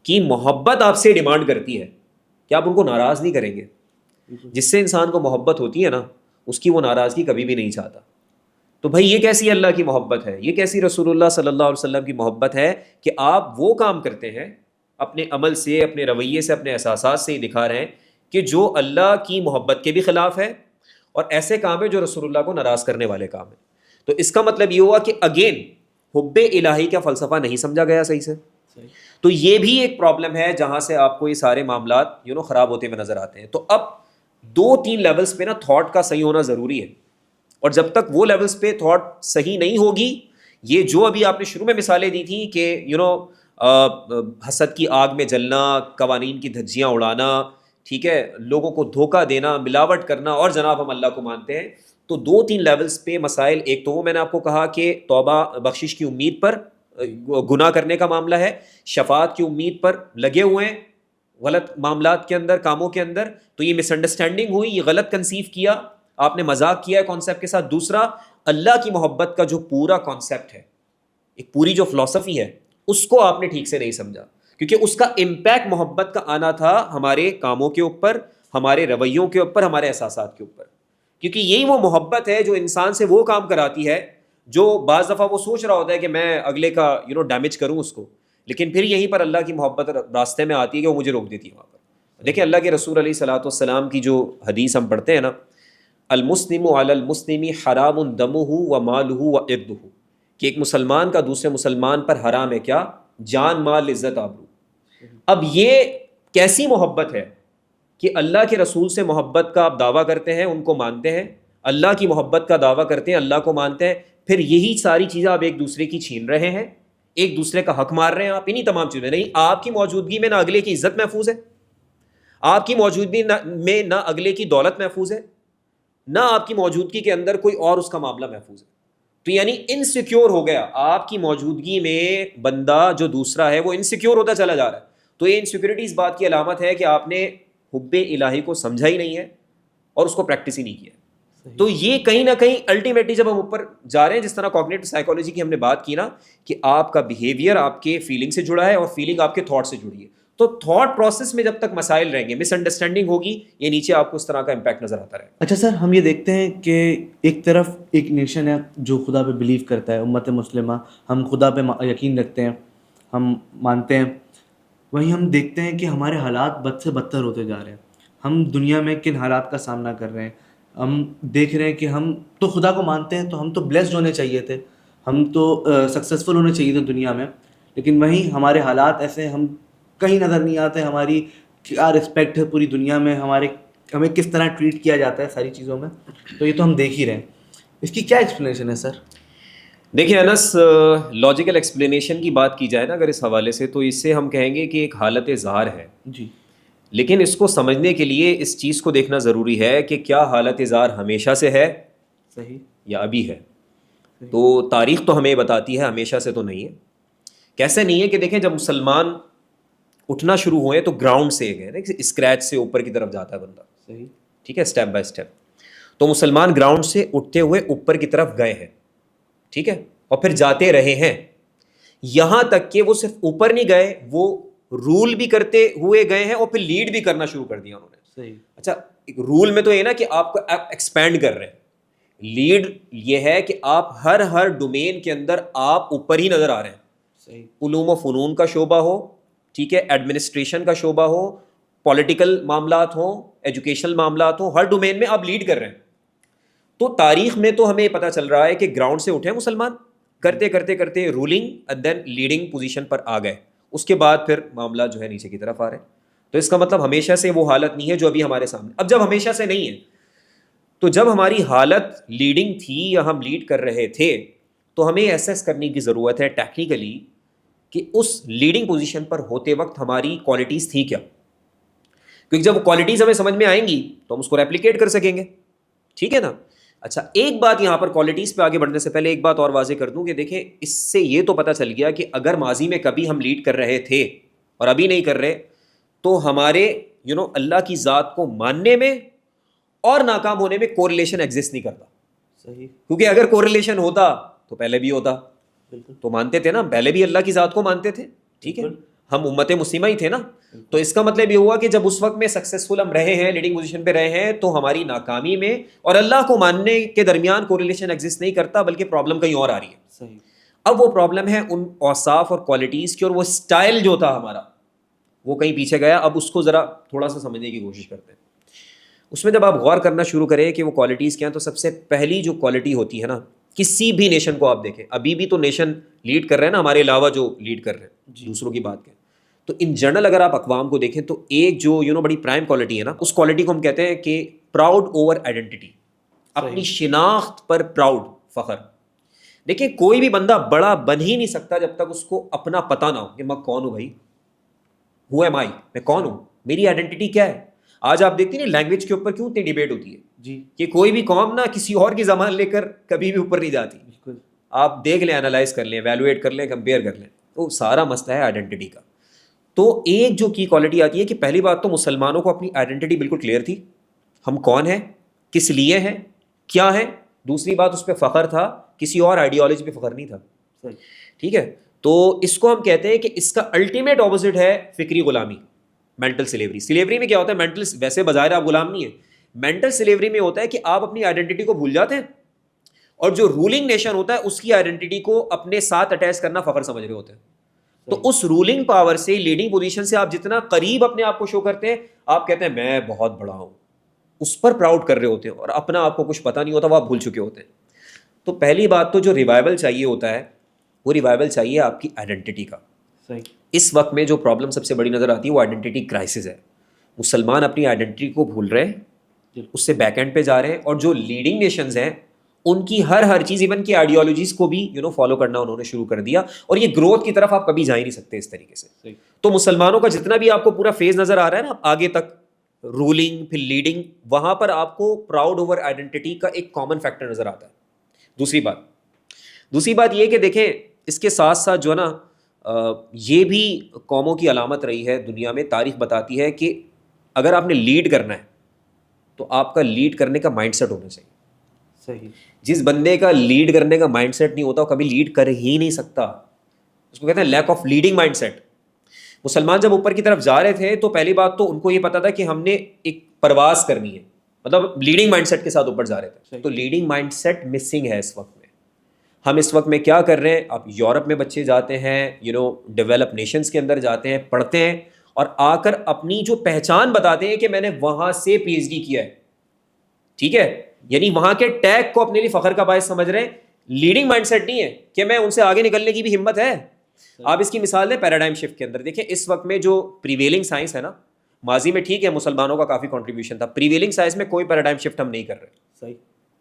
کی محبت آپ سے ڈیمانڈ کرتی ہے کہ آپ ان کو ناراض نہیں کریں گے. جس سے انسان کو محبت ہوتی ہے نا, اس کی وہ ناراضگی کبھی بھی نہیں چاہتا. تو بھائی یہ کیسی اللہ کی محبت ہے, یہ کیسی رسول اللہ صلی اللہ علیہ وسلم کی محبت ہے کہ آپ وہ کام کرتے ہیں اپنے عمل سے, اپنے رویے سے, اپنے احساسات سے ہی دکھا رہے ہیں کہ جو اللہ کی محبت کے بھی خلاف ہے, اور ایسے کام ہے جو رسول اللہ کو ناراض کرنے والے کام ہیں. تو اس کا مطلب یہ ہوا کہ اگین حب الہی کا فلسفہ نہیں سمجھا گیا صحیح سے. تو یہ بھی ایک پرابلم ہے جہاں سے آپ کو یہ سارے معاملات خراب ہوتے ہوئے نظر آتے ہیں. تو اب 2-3 لیولز پہ نا تھاٹ کا صحیح ہونا ضروری ہے, اور جب تک وہ لیولز پہ تھاٹ صحیح نہیں ہوگی, یہ جو ابھی آپ نے شروع میں مثالیں دی تھیں کہ حسد کی آگ میں جلنا, قوانین کی دھجیاں اڑانا, ٹھیک ہے, لوگوں کو دھوکہ دینا, ملاوٹ کرنا, اور جناب ہم اللہ کو مانتے ہیں. تو 2-3 لیولز پہ مسائل, ایک تو وہ میں نے آپ کو کہا کہ توبہ بخشش کی امید پر گناہ کرنے کا معاملہ ہے, شفاعت کی امید پر لگے ہوئے ہیں غلط معاملات کے اندر, کاموں کے اندر. تو یہ مس انڈرسٹینڈنگ ہوئی, یہ غلط کنسیو کیا آپ نے, مذاق کیا ہے کانسیپٹ کے ساتھ. دوسرا, اللہ کی محبت کا جو پورا کانسیپٹ ہے, ایک پوری جو فلسفی ہے, اس کو آپ نے ٹھیک سے نہیں سمجھا, کیونکہ اس کا امپیکٹ محبت کا آنا تھا ہمارے کاموں کے اوپر, ہمارے رویوں کے اوپر, ہمارے احساسات کے اوپر. کیونکہ یہی وہ محبت ہے جو انسان سے وہ کام کراتی ہے جو بعض دفعہ وہ سوچ رہا ہوتا ہے کہ میں اگلے کا ڈیمیج کروں اس کو, لیکن پھر یہیں پر اللہ کی محبت راستے میں آتی ہے کہ وہ مجھے روک دیتی ہے وہاں پر. دیکھیں اللہ کے رسول علیہ الصلوۃ والسلام کی جو حدیث ہم پڑھتے ہیں نا, المسلم علی المسلم حرام دمہ و مالہ و عرضہ, کہ ایک مسلمان کا دوسرے مسلمان پر حرام ہے کیا, جان, مال, عزت, آبرو. اب یہ کیسی محبت ہے کہ اللہ کے رسول سے محبت کا آپ دعویٰ کرتے ہیں, ان کو مانتے ہیں, اللہ کی محبت کا دعویٰ کرتے ہیں, اللہ کو مانتے ہیں, پھر یہی ساری چیزیں آپ ایک دوسرے کی چھین رہے ہیں, ایک دوسرے کا حق مار رہے ہیں آپ انہی تمام چیزیں. نہیں, آپ کی موجودگی میں نہ اگلے کی عزت محفوظ ہے, آپ کی موجودگی میں نہ اگلے کی دولت محفوظ ہے, نہ آپ کی موجودگی کے اندر کوئی اور اس کا معاملہ محفوظ ہے. تو یعنی انسیکیور ہو گیا. آپ کی موجودگی میں بندہ جو دوسرا ہے وہ انسیکیور ہوتا چلا جا رہا ہے. تو یہ انسیکیورٹی اس بات کی علامت ہے کہ آپ نے حب الہی کو سمجھا ہی نہیں ہے اور اس کو پریکٹس ہی نہیں کیا. تو یہ کہیں نہ کہیں الٹیمیٹلی جب ہم اوپر جا رہے ہیں, جس طرح کوگنیٹو سائیکالوجی کی ہم نے بات کی نا, کہ آپ کا بیہیویئر آپ کے فیلنگ سے جڑا ہے اور فیلنگ آپ کے تھاٹ سے جڑی ہے. تو تھاٹ پروسیس میں جب تک مسائل رہیں گے, مس انڈرسٹینڈنگ ہوگی, یہ نیچے آپ کو اس طرح کا امپیکٹ نظر آتا رہے گا. اچھا سر, ہم یہ دیکھتے ہیں کہ ایک طرف ایک نیشن ہے جو خدا پہ بلیو کرتا ہے, امت مسلمہ, ہم خدا پہ یقین رکھتے ہیں, ہم مانتے ہیں. وہیں ہم دیکھتے ہیں کہ ہمارے حالات بد سے بدتر ہوتے جا رہے ہیں. ہم دنیا میں کن حالات کا سامنا کر رہے ہیں. ہم دیکھ رہے ہیں کہ ہم تو خدا کو مانتے ہیں, تو ہم تو بلیسڈ ہونے چاہیے تھے, ہم تو سکسیزفل ہونے چاہیے تھے دنیا میں, لیکن وہیں ہمارے حالات ایسے ہم کہیں نظر نہیں آتے. ہماری کیا رسپیکٹ ہے پوری دنیا میں, ہمیں کس طرح ٹریٹ کیا جاتا ہے ساری چیزوں میں, تو یہ تو ہم دیکھ ہی رہے ہیں. اس کی کیا ایکسپلینیشن ہے سر؟ دیکھیں انس, لاجیکل ایکسپلینیشن کی بات کی جائے نا اگر اس حوالے سے, تو اس سے ہم کہیں گے کہ ایک حالت ظاہر ہے جی, لیکن اس کو سمجھنے کے لیے اس چیز کو دیکھنا ضروری ہے کہ کیا حالت ظاہر ہمیشہ سے ہے صحیح یا ابھی ہے. تو تاریخ تو ہمیں بتاتی ہے ہمیشہ سے تو نہیں ہے. کیسے نہیں ہے کہ دیکھیں جب مسلمان اٹھنا شروع ہوئے تو گراؤنڈ سے گئے, اسکریچ سے اوپر کی طرف جاتا ہے بندہ, صحیح, ٹھیک ہے, اسٹیپ بائی اسٹیپ. تو مسلمان گراؤنڈ سے اٹھتے ہوئے اوپر کی طرف گئے ہیں, ٹھیک ہے, اور پھر جاتے رہے ہیں, یہاں تک کہ وہ صرف اوپر نہیں گئے, وہ رول بھی کرتے ہوئے گئے ہیں اور پھر لیڈ بھی کرنا شروع کر دیا انہوں نے. صحیح. اچھا, رول میں تو یہ نا کہ آپ کو ایکسپینڈ کر رہے ہیں, لیڈ یہ ہے کہ آپ ہر ڈومین کے اندر آپ اوپر ہی نظر آ رہے ہیں. صحیح. علوم و فنون کا شعبہ ہو, ٹھیک ہے, ایڈمنسٹریشن کا شعبہ ہو, پولیٹیکل معاملات ہوں, ایجوکیشنل معاملات ہوں, ہر ڈومین میں آپ لیڈ کر رہے ہیں. تو تاریخ میں تو ہمیں پتہ چل رہا ہے کہ گراؤنڈ سے اٹھے مسلمان, کرتے کرتے کرتے ruling and then leading position پر آ گئے, اس کے بعد پھر معاملہ جو ہے نیچے کی طرف آ رہے ہیں. تو اس کا مطلب ہمیشہ سے وہ حالت نہیں ہے جو ابھی ہمارے سامنے. اب جب ہمیشہ سے نہیں ہے, تو جب ہماری حالت لیڈنگ تھی یا ہم لیڈ کر رہے تھے, تو ہمیں ایسیس کرنے کی ضرورت ہے ٹیکنیکلی کہ اس لیڈنگ پوزیشن پر ہوتے وقت ہماری کوالٹیز تھی کیا, کیونکہ جب کوالٹیز ہمیں سمجھ میں آئیں گی تو ہم اس کو ریپلیکیٹ کر سکیں گے, ٹھیک ہے نا. اچھا, ایک بات یہاں پر کوالٹیز پہ آگے بڑھنے سے پہلے ایک بات اور واضح کر دوں کہ دیکھیں اس سے یہ تو پتہ چل گیا کہ اگر ماضی میں کبھی ہم لیڈ کر رہے تھے اور ابھی نہیں کر رہے, تو ہمارے اللہ کی ذات کو ماننے میں اور ناکام ہونے میں کوریلیشن ایگزسٹ نہیں کرتا. صحیح. کیونکہ اگر کوریلیشن ہوتا تو پہلے بھی ہوتا. بالکل. تو مانتے تھے نا, پہلے بھی اللہ کی ذات کو مانتے تھے, ٹھیک ہے, ہم امت مسلمہ ہی تھے نا. تو اس کا مطلب یہ ہوا کہ جب اس وقت میں سکسیسفل ہم رہے ہیں, لیڈنگ پوزیشن پہ رہے ہیں, تو ہماری ناکامی میں اور اللہ کو ماننے کے درمیان کوریلیشن ایگزسٹ نہیں کرتا, بلکہ پرابلم کہیں اور آ رہی ہے. صحیح. اب وہ پرابلم ہے ان اوصاف اور کوالٹیز کی, اور وہ اسٹائل جو تھا ہمارا وہ کہیں پیچھے گیا. اب اس کو ذرا تھوڑا سا سمجھنے کی کوشش کرتے ہیں. اس میں جب آپ غور کرنا شروع کریں کہ وہ کوالٹیز کیا ہیں, تو سب سے پہلی جو کوالٹی ہوتی ہے نا, کسی بھی نیشن کو آپ دیکھیں, ابھی بھی تو نیشن لیڈ کر رہے ہیں نا, ہمارے علاوہ جو لیڈ کر رہے ہیں, دوسروں کی بات کریں تو ان جنرل اگر آپ اقوام کو دیکھیں تو ایک جو بڑی پرائم کوالٹی ہے نا, اس کوالٹی کو ہم کہتے ہیں کہ پراؤڈ اوور آئیڈینٹی, اپنی شناخت پر پراؤڈ, فخر. دیکھیں کوئی بھی بندہ بڑا بن ہی نہیں سکتا جب تک اس کو اپنا پتہ نہ ہو کہ میں کون ہوں. بھائی ہو ایم آئی, میں کون ہوں, میری آئیڈینٹی کیا ہے. آج آپ دیکھتے ہیں لینگویج کے اوپر کیوں اتنی ڈیبیٹ ہوتی ہے جی, کہ کوئی بھی قوم نہ کسی اور کی زبان لے کر کبھی بھی اوپر نہیں جاتی. بالکل. آپ دیکھ لیں, انالائز کر لیں, ایویلویٹ کر لیں, کمپیئر کر لیں, تو سارا مسئلہ ہے آئیڈینٹی کا. تو ایک جو کی کوالٹی آتی ہے کہ پہلی بات تو مسلمانوں کو اپنی آئیڈینٹی بالکل کلیئر تھی, ہم کون ہیں, کس لیے ہیں, کیا ہیں. دوسری بات اس پہ فخر تھا, کسی اور آئیڈیالوجی پہ فخر نہیں تھا. ٹھیک ہے, تو اس کو ہم کہتے ہیں کہ اس کا الٹیمیٹ اپوزٹ ہے فکری غلامی, مینٹل سلیوری. سلیوری میں کیا ہوتا ہے, مینٹل, ویسے بظاہر آپ غلام نہیں ہیں, مینٹل سلیوری میں ہوتا ہے کہ آپ اپنی آئیڈینٹی کو بھول جاتے ہیں, اور جو رولنگ نیشن ہوتا ہے اس کی آئیڈینٹی کو اپنے ساتھ اٹیچ کرنا فخر سمجھ رہے ہوتے ہیں. تو اس رولنگ پاور سے, لیڈنگ پوزیشن سے آپ جتنا قریب اپنے آپ کو شو کرتے ہیں, آپ کہتے ہیں میں بہت بڑا ہوں, اس پر پراؤڈ کر رہے ہوتے ہیں, اور اپنا آپ کو کچھ پتہ نہیں ہوتا, وہ آپ بھول چکے ہوتے ہیں. تو پہلی بات تو جو ریوائول چاہیے ہوتا ہے, وہ ریوائول چاہیے آپ کی آئیڈینٹی کا. صحیح. اس وقت میں جو پرابلم سب سے بڑی نظر آتی ہے وہ آئیڈینٹی کرائسس ہے. مسلمان اپنی آئیڈینٹی کو بھول رہے ہیں, اس سے بیک اینڈ پہ جا رہے ہیں, اور جو لیڈنگ نیشنز ہیں ان کی ہر چیز, ایون کی آئیڈیالوجیز کو بھی فالو کرنا انہوں نے شروع کر دیا, اور یہ گروتھ کی طرف آپ کبھی جا ہی نہیں سکتے اس طریقے سے. تو مسلمانوں کا جتنا بھی آپ کو پورا فیز نظر آ رہا ہے نا آگے تک, رولنگ، پھر لیڈنگ، وہاں پر آپ کو پراؤڈ اوور آئیڈینٹی کا ایک کامن فیکٹر نظر آتا ہے. دوسری بات یہ کہ دیکھیں اس کے ساتھ ساتھ جو ہے نا یہ بھی قوموں کی علامت رہی ہے دنیا میں. تاریخ بتاتی ہے کہ اگر آپ نے لیڈ کرنا ہے تو آپ کا لیڈ کرنے کا مائنڈ سیٹ ہونا چاہیے. صحیح. جس بندے کا لیڈ کرنے کا مائنڈ سیٹ نہیں ہوتا وہ کبھی لیڈ کر ہی نہیں سکتا. اس کو کہتے ہیں lack of leading mind set. مسلمان جب اوپر کی طرف جا رہے تھے تو پہلی بات تو ان کو یہ پتا تھا کہ ہم نے ایک پرواز کرنی ہے، مطلب لیڈنگ مائنڈ سیٹ کے ساتھ اوپر جا رہے تھے. تو لیڈنگ مائنڈ سیٹ مسنگ ہے اس وقت میں. ہم اس وقت میں کیا کر رہے ہیں، آپ یورپ میں بچے جاتے ہیں ڈیولپ نیشنز کے اندر جاتے ہیں، پڑھتے ہیں اور آ کر اپنی جو پہچان بتاتے ہیں کہ میں نے وہاں سے پی ایچ ڈی کیا ہے. ٹھیک ہے، یعنی وہاں کے ٹیگ کو اپنے لیے فخر کا باعث سمجھ رہے ہیں. لیڈنگ مائنڈ سیٹ نہیں ہے کہ میں ان سے آگے نکلنے کی بھی ہمت ہے. آپ اس کی مثال دیں پیراڈائم شفٹ کے اندر. دیکھیں اس وقت میں جو پریویلنگ سائنس ہے نا، ماضی میں ٹھیک ہے مسلمانوں کا کافی کنٹریبیوشن تھا، پریویلنگ سائنس میں کوئی پیراڈائم شفٹ ہم نہیں کر رہے. صحیح.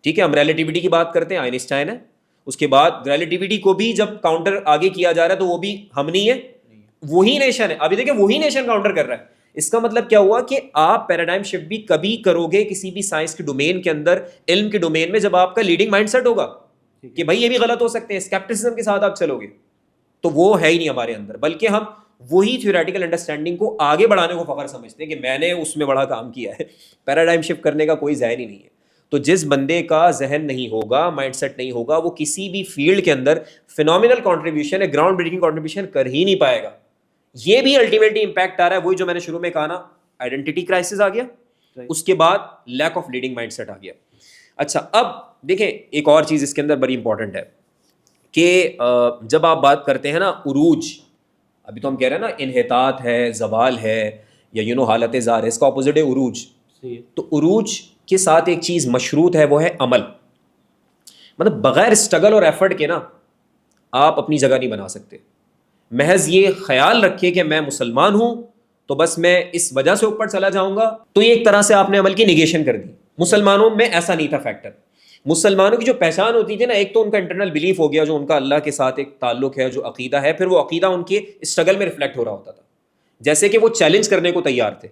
ٹھیک ہے، ہم ریلیٹیوٹی کی بات کرتے ہیں، آئنسٹائن ہے. اس کے بعد ریلیٹیوٹی کو بھی جب کاؤنٹر آگے کیا جا رہا ہے تو وہ بھی ہم نہیں ہے، وہی نیشن ہے. ابھی دیکھیں وہی نیشن کاؤنٹر کر رہا ہے. اس کا مطلب کیا ہوا کہ آپ پیراڈائم شفٹ بھی کبھی کرو گے کسی بھی سائنس کے ڈومین کے اندر، علم کے ڈومین میں، جب آپ کا لیڈنگ مائنڈ سیٹ ہوگا کہ بھائی یہ بھی غلط ہو سکتے ہیں، اسکیپٹسزم کے ساتھ آپ چلو گے. تو وہ ہے ہی نہیں ہمارے اندر، بلکہ ہم وہی تھیوریٹیکل انڈرسٹینڈنگ کو آگے بڑھانے کو فخر سمجھتے ہیں کہ میں نے اس میں بڑا کام کیا ہے. پیراڈائم شفٹ کرنے کا کوئی ذہن ہی نہیں ہے. تو جس بندے کا ذہن نہیں ہوگا، مائنڈ سیٹ نہیں ہوگا، وہ کسی بھی فیلڈ کے اندر فینومینل کنٹریبیوشن ہے، گراؤنڈ بریکنگ کنٹریبیوشن کر ہی نہیں پائے گا. یہ بھی الٹیمیٹلی امپیکٹ آ رہا ہے وہی جو میں نے شروع میں کہا نا، آئیڈینٹی کرائسس آ گیا، اس کے بعد lack of leading mind set آ گیا. اچھا اب دیکھیں ایک اور چیز اس کے اندر بڑی امپورٹنٹ ہے کہ جب آپ بات کرتے ہیں نا عروج، ابھی تو ہم کہہ رہے ہیں نا انحطاط ہے، زوال ہے، یا حالت زار ہے، اس کا اپوزٹ ہے عروج. تو عروج کے ساتھ ایک چیز مشروط ہے، وہ ہے عمل. مطلب بغیر اسٹرگل اور ایفرٹ کے نا آپ اپنی جگہ نہیں بنا سکتے. محض یہ خیال رکھے کہ میں مسلمان ہوں تو بس میں اس وجہ سے اوپر چلا جاؤں گا، تو یہ ایک طرح سے آپ نے عمل کی نیگیشن کر دی. مسلمانوں میں ایسا نہیں تھا فیکٹر. مسلمانوں کی جو پہچان ہوتی تھی نا، ایک تو ان کا انٹرنل بلیف ہو گیا جو ان کا اللہ کے ساتھ ایک تعلق ہے، جو عقیدہ ہے، پھر وہ عقیدہ ان کے اسٹرگل میں ریفلیکٹ ہو رہا ہوتا تھا. جیسے کہ وہ چیلنج کرنے کو تیار تھے،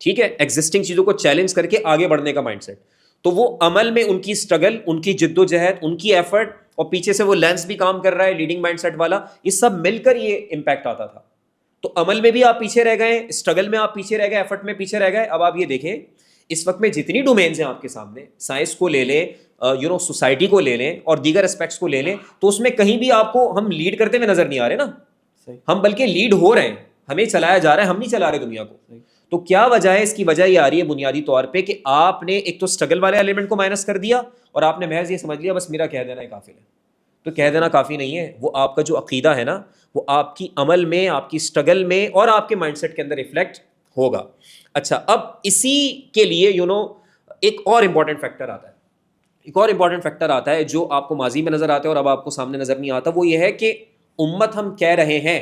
ٹھیک ہے، ایگزسٹنگ چیزوں کو چیلنج کر کے آگے بڑھنے کا مائنڈ سیٹ. تو وہ عمل میں ان کی اسٹرگل، ان کی جد و جہد، ان کی ایفرٹ، اور پیچھے سے وہ لینس بھی کام کر رہا ہے لیڈنگ مائنڈ سیٹ والا، یہ سب مل کر یہ امپیکٹ آتا تھا. تو عمل میں بھی آپ پیچھے رہ گئے، اسٹرگل میں آپ پیچھے رہ گئے، ایفرٹ میں پیچھے رہ گئے. اب آپ یہ دیکھیں اس وقت میں جتنی ڈومینز ہیں آپ کے سامنے، سائنس کو لے لیں، سوسائٹی کو لے لیں اور دیگر اسپیکٹس کو لے لیں، تو اس میں کہیں بھی آپ کو ہم لیڈ کرتے ہوئے نظر نہیں آ رہے نا. ہم بلکہ لیڈ ہو رہے ہیں، ہمیں چلایا جا رہا ہے، ہم نہیں چلا رہے دنیا کو. تو کیا وجہ ہے؟ اس کی وجہ یہ آ رہی ہے بنیادی طور پہ کہ آپ نے ایک تو اسٹرگل والے ایلیمنٹ کو مائنس کر دیا، اور آپ نے محض یہ سمجھ لیا بس میرا کہہ دینا کافی ہے. تو کہہ دینا کافی نہیں ہے، وہ آپ کا جو عقیدہ ہے نا، وہ آپ کی عمل میں، آپ کی اسٹرگل میں اور آپ کے مائنڈ سیٹ کے اندر ریفلیکٹ ہوگا. اچھا اب اسی کے لیے ایک اور امپورٹنٹ فیکٹر آتا ہے، ایک اور امپورٹنٹ فیکٹر آتا ہے جو آپ کو ماضی میں نظر آتا ہے اور اب آپ کو سامنے نظر نہیں آتا. وہ یہ ہے کہ امت ہم کہہ رہے ہیں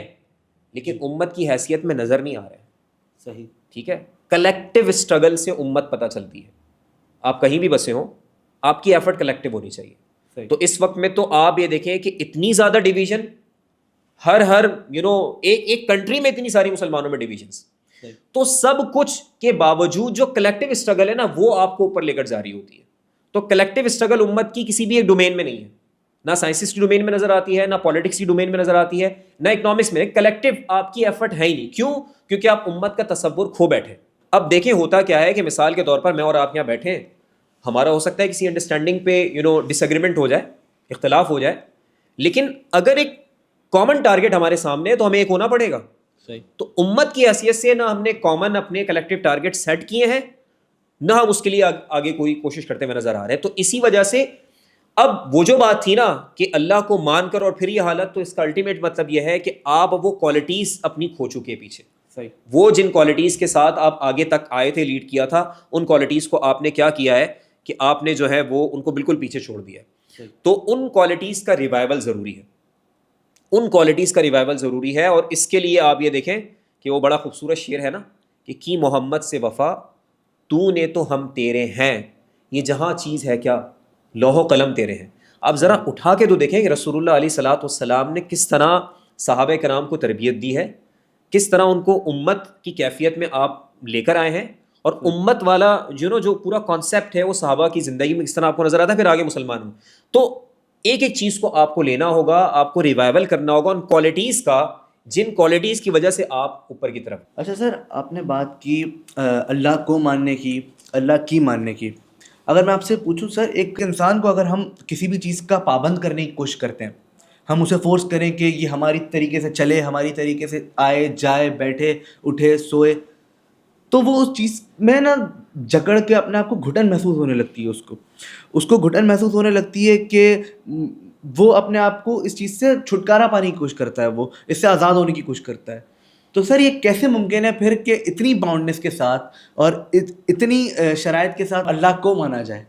لیکن امت کی حیثیت میں نظر نہیں آ رہے. صحیح. ٹھیک ہے، کلیکٹیو اسٹرگل سے امت پتہ چلتی ہے. آپ کہیں بھی بسے ہوں، آپ کی ایفرٹ کلیکٹیو ہونی چاہیے. تو اس وقت میں تو آپ یہ دیکھیں کہ اتنی زیادہ ڈویژن، ہر ایک کنٹری میں اتنی ساری مسلمانوں میں ڈویژنس، تو سب کچھ کے باوجود جو کلیکٹیو اسٹرگل ہے نا، وہ آپ کو اوپر لے کر جاری ہوتی ہے. تو کلیکٹیو اسٹرگل امت کی کسی بھی ایک ڈومین میں نہیں ہے، نہ سائنسز کی ڈومین میں نظر آتی ہے، نہ پالیٹکس کی ڈومین میں نظر آتی ہے، نہ اکنامکس میں. کلیکٹیو آپ کی ایفرٹ ہے ہی نہیں. کیوں؟ کیونکہ آپ امت کا تصور کھو بیٹھے. اب دیکھیں ہوتا کیا ہے کہ مثال کے طور پر میں اور آپ یہاں بیٹھے ہیں، ہمارا ہو سکتا ہے کسی انڈرسٹینڈنگ پہ ڈس ایگریمنٹ ہو جائے، اختلاف ہو جائے، لیکن اگر ایک کامن ٹارگیٹ ہمارے سامنے ہے تو ہمیں ایک ہونا پڑے گا. تو امت کی حیثیت سے نہ ہم نے کامن اپنے کلیکٹیو ٹارگیٹ سیٹ کیے ہیں، نہ ہم اس کے لیے آگے کوئی کوشش کرتے ہوئے نظر آ رہے ہیں. تو اسی وجہ سے اب وہ جو بات تھی نا کہ اللہ کو مان کر اور پھر یہ حالت، تو اس کا الٹیمیٹ مطلب یہ ہے کہ آپ وہ کوالٹیز اپنی کھو چکے پیچھے. وہ جن کوالٹیز کے ساتھ آپ آگے تک آئے تھے، لیڈ کیا تھا، ان کوالٹیز کو آپ نے کیا کیا ہے کہ آپ نے جو ہے وہ ان کو بالکل پیچھے چھوڑ دیا ہے. تو ان کوالٹیز کا ریوائول ضروری ہے، ان کوالٹیز کا ریوائول ضروری ہے. اور اس کے لیے آپ یہ دیکھیں کہ وہ بڑا خوبصورت شعر ہے نا کہ کی محمد سے وفا تو نے تو ہم تیرے ہیں، یہ جہاں چیز ہے کیا لوح و قلم تیرے ہیں. آپ ذرا اٹھا کے تو دیکھیں کہ رسول اللہ علیہ الصلوۃ والسلام نے کس طرح صحابہ کرام کو تربیت دی ہے، کس طرح ان کو امت کی کیفیت میں آپ لے کر آئے ہیں، اور امت والا جو پورا کانسیپٹ ہے وہ صحابہ کی زندگی میں کس طرح آپ کو نظر آتا ہے، پھر آگے مسلمان ہوں. تو ایک ایک چیز کو آپ کو لینا ہوگا، آپ کو ریوائول کرنا ہوگا ان کوالٹیز کا جن کوالٹیز کی وجہ سے آپ اوپر کی طرف. اچھا سر، آپ نے بات کی اللہ کو ماننے کی، اللہ کی ماننے کی. اگر میں آپ سے پوچھوں سر، ایک انسان کو اگر ہم کسی بھی چیز کا پابند کرنے کی کوشش کرتے ہیں، ہم اسے فورس کریں کہ یہ ہماری طریقے سے چلے، ہماری طریقے سے آئے جائے، بیٹھے اٹھے سوئے، تو وہ اس چیز میں نا جکڑ کے اپنے آپ کو گھٹن محسوس ہونے لگتی ہے. اس کو گھٹن محسوس ہونے لگتی ہے کہ وہ اپنے آپ کو اس چیز سے چھٹکارا پانے کی کوشش کرتا ہے، وہ اس سے آزاد ہونے کی کوشش کرتا ہے. تو سر یہ کیسے ممکن ہے پھر کہ اتنی باؤنڈنس کے ساتھ اور اتنی شرائط کے ساتھ اللہ کو مانا جائے؟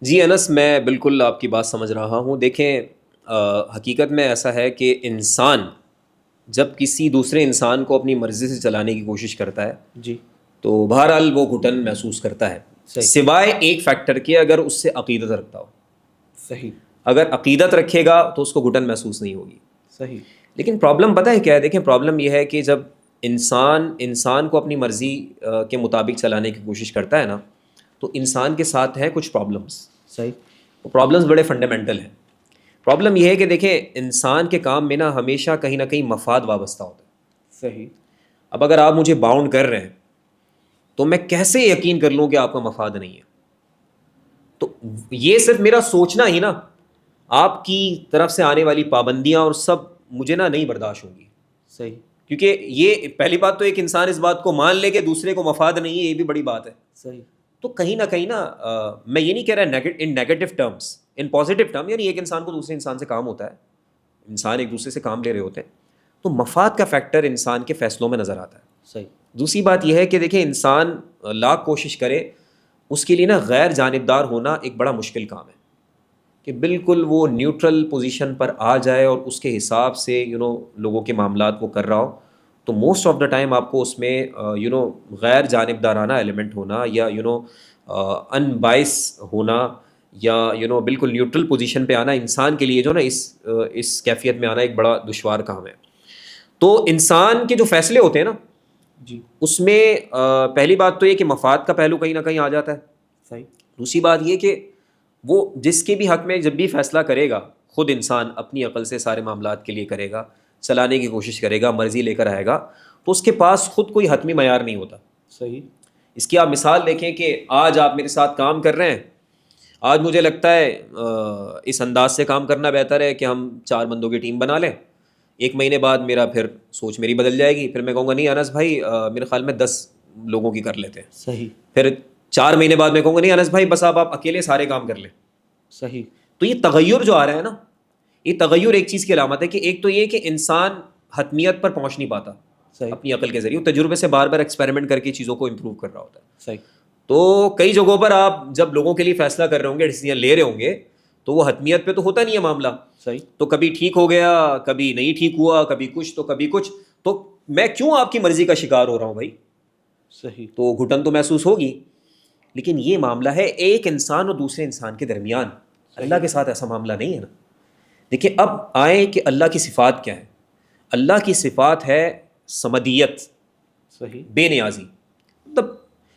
جی انس، میں بالکل آپ کی بات سمجھ رہا ہوں. دیکھیں حقیقت میں ایسا ہے کہ انسان جب کسی دوسرے انسان کو اپنی مرضی سے چلانے کی کوشش کرتا ہے جی تو بہرحال وہ گھٹن محسوس کرتا ہے، سوائے ایک فیکٹر کے، اگر اس سے عقیدت رکھتا ہو. صحیح. اگر عقیدت رکھے گا تو اس کو گھٹن محسوس نہیں ہوگی. صحیح. لیکن پرابلم پتہ ہے کیا ہے؟ دیکھیں پرابلم یہ ہے کہ جب انسان کو اپنی مرضی کے مطابق چلانے کی کوشش کرتا ہے نا، تو انسان کے ساتھ ہیں کچھ پرابلمس. صحیح. وہ پرابلمس بڑے فنڈامنٹل ہیں. پرابلم یہ ہے کہ دیکھیں انسان کے کام میں نا ہمیشہ کہیں نہ کہیں مفاد وابستہ ہوتا ہے. صحیح. اب اگر آپ مجھے باؤنڈ کر رہے ہیں تو میں کیسے یقین کر لوں کہ آپ کا مفاد نہیں ہے؟ تو یہ صرف میرا سوچنا ہی نا، آپ کی طرف سے آنے والی پابندیاں اور سب مجھے نا نہیں برداشت ہوں گی. صحیح. کیونکہ یہ پہلی بات تو ایک انسان اس بات کو مان لے کہ دوسرے کو مفاد نہیں ہے، یہ بھی بڑی بات ہے. صحیح. تو کہیں نہ میں یہ نہیں کہہ رہا in negative terms, in positive term, یعنی ایک انسان کو دوسرے انسان سے کام ہوتا ہے، انسان ایک دوسرے سے کام لے رہے ہوتے ہیں، تو مفاد کا فیکٹر انسان کے فیصلوں میں نظر آتا ہے. صحیح. دوسری بات یہ ہے کہ دیکھیں انسان لاکھ کوشش کرے، اس کے لیے نا غیر جانبدار ہونا ایک بڑا مشکل کام ہے کہ بالکل وہ نیوٹرل پوزیشن پر آ جائے اور اس کے حساب سے لوگوں کے معاملات کو کر رہا ہو. تو موسٹ آف دا ٹائم آپ کو اس میں غیر جانبدارانہ ایلیمنٹ ہونا یا ان بائس ہونا یا بالکل نیوٹرل پوزیشن پہ آنا انسان کے لیے جو نا اس کیفیت میں آنا ایک بڑا دشوار کام ہے. تو انسان کے جو فیصلے ہوتے ہیں نا، جی، اس میں پہلی بات تو یہ کہ مفاد کا پہلو کہیں نہ کہیں آ جاتا ہے. صحیح. دوسری بات یہ کہ وہ جس کے بھی حق میں جب بھی فیصلہ کرے گا، خود انسان اپنی عقل سے سارے معاملات کے لیے کرے گا، چلانے کی کوشش کرے گا، مرضی لے کر آئے گا، تو اس کے پاس خود کوئی حتمی معیار نہیں ہوتا. صحیح. اس کی آپ مثال دیکھیں کہ آج آپ میرے ساتھ کام کر رہے ہیں، آج مجھے لگتا ہے اس انداز سے کام کرنا بہتر ہے کہ ہم 4 بندوں کی ٹیم بنا لیں. 1 مہینے بعد میرا پھر سوچ میری بدل جائے گی، پھر میں کہوں گا نہیں انس بھائی میرے خیال میں 10 لوگوں کی کر لیتے ہیں. صحیح. پھر 4 مہینے بعد میں کہوں گا نہیں انس بھائی بس آپ اکیلے سارے کام کر لیں. صحیح. تو یہ تغیر جو آ رہا ہے نا، یہ تغیر ایک چیز کی علامت ہے کہ ایک تو یہ کہ انسان حتمیت پر پہنچ نہیں پاتا اپنی عقل کے ذریعے، تجربے سے بار بار ایکسپیریمنٹ کر کے چیزوں کو امپروو کر رہا ہوتا ہے. صحیح. تو کئی جگہوں پر آپ جب لوگوں کے لیے فیصلہ کر رہے ہوں گے، ڈیسیجن لے رہے ہوں گے، تو وہ حتمیت پہ تو ہوتا نہیں ہے معاملہ. صحیح. تو کبھی ٹھیک ہو گیا، کبھی نہیں ٹھیک ہوا، کبھی کچھ تو کبھی کچھ، تو میں کیوں آپ کی مرضی کا شکار ہو رہا ہوں بھائی؟ صحیح. تو گھٹن تو محسوس ہوگی. لیکن یہ معاملہ ہے ایک انسان اور دوسرے انسان کے درمیان. اللہ کے ساتھ ایسا معاملہ نہیں ہے نا. دیکھیں اب آئیں کہ اللہ کی صفات کیا ہے. اللہ کی صفات ہے سمدیت، صحیح، بے نیازی. مطلب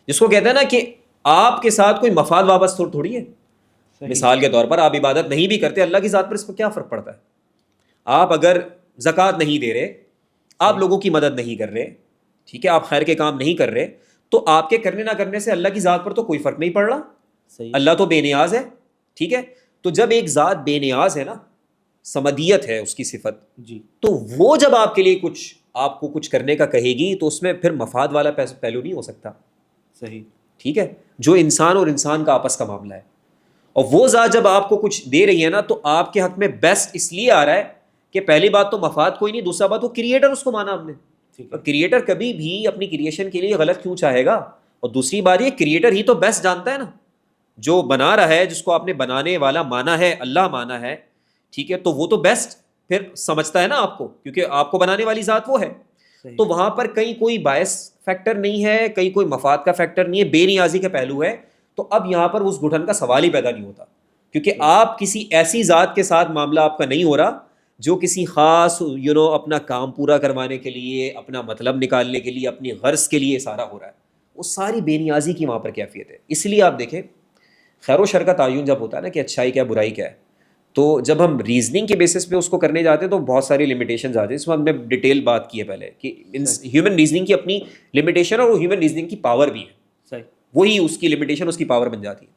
جس کو کہتے ہیں نا کہ آپ کے ساتھ کوئی مفاد وابستہ تھوڑی ہے. مثال کے طور پر آپ عبادت نہیں بھی کرتے، اللہ کی ذات پر اس پر کیا فرق پڑتا ہے؟ آپ اگر زکوٰۃ نہیں دے رہے، آپ لوگوں کی مدد نہیں کر رہے، ٹھیک ہے، آپ خیر کے کام نہیں کر رہے، تو آپ کے کرنے نہ کرنے سے اللہ کی ذات پر تو کوئی فرق نہیں پڑ رہا. اللہ تو بے نیاز ہے، ٹھیک ہے. تو جب ایک ذات بے نیاز ہے نا، سمدیت ہے اس کی صفت، جی، تو وہ جب آپ کے لیے آپ کو کچھ کرنے کا کہے گی تو اس میں پھر مفاد والا پہلو نہیں ہو سکتا. صحیح، ٹھیک ہے، جو انسان اور انسان کا آپس کا معاملہ ہے. اور وہ ذات جب آپ کو کچھ دے رہی ہے نا، تو آپ کے حق میں بیسٹ اس لیے آ رہا ہے کہ پہلی بات تو مفاد کوئی نہیں، دوسرا بات وہ کریٹر اس کو مانا ہم نے. اور کریٹر کبھی بھی اپنی کریشن کے لیے غلط کیوں چاہے گا؟ اور دوسری بات یہ کریٹر ہی تو بیسٹ جانتا ہے نا، جو بنا رہا ہے، جس کو آپ نے بنانے والا مانا ہے، اللہ مانا ہے، ٹھیک ہے، تو وہ تو بیسٹ پھر سمجھتا ہے نا آپ کو، کیونکہ آپ کو بنانے والی ذات وہ ہے. تو وہاں پر کہیں کوئی باعث فیکٹر نہیں ہے، کہیں کوئی مفاد کا فیکٹر نہیں ہے، بے نیازی کا پہلو ہے. تو اب یہاں پر اس گھٹن کا سوال ہی پیدا نہیں ہوتا، کیونکہ آپ کسی ایسی ذات کے ساتھ معاملہ آپ کا نہیں ہو رہا جو کسی خاص اپنا کام پورا کروانے کے لیے، اپنا مطلب نکالنے کے لیے، اپنی غرض کے لیے سارا ہو رہا ہے. وہ ساری بے نیازی کی وہاں پر کیفیت ہے. اس لیے آپ دیکھیں خیر و شر کا تعین جب ہوتا ہے نا کہ اچھائی کیا برائی کیا ہے, تو جب ہم ریزننگ کے بیسس پہ اس کو کرنے جاتے ہیں تو بہت ساری لمیٹیشنز آتی ہیں. اس میں ہم نے ڈیٹیل بات کی ہے پہلے کہ ہیومن ریزننگ کی اپنی لمیٹیشن اور وہ ہیومن ریزننگ کی پاور بھی ہے, وہی اس کی لمیٹیشن اس کی پاور بن جاتی ہے.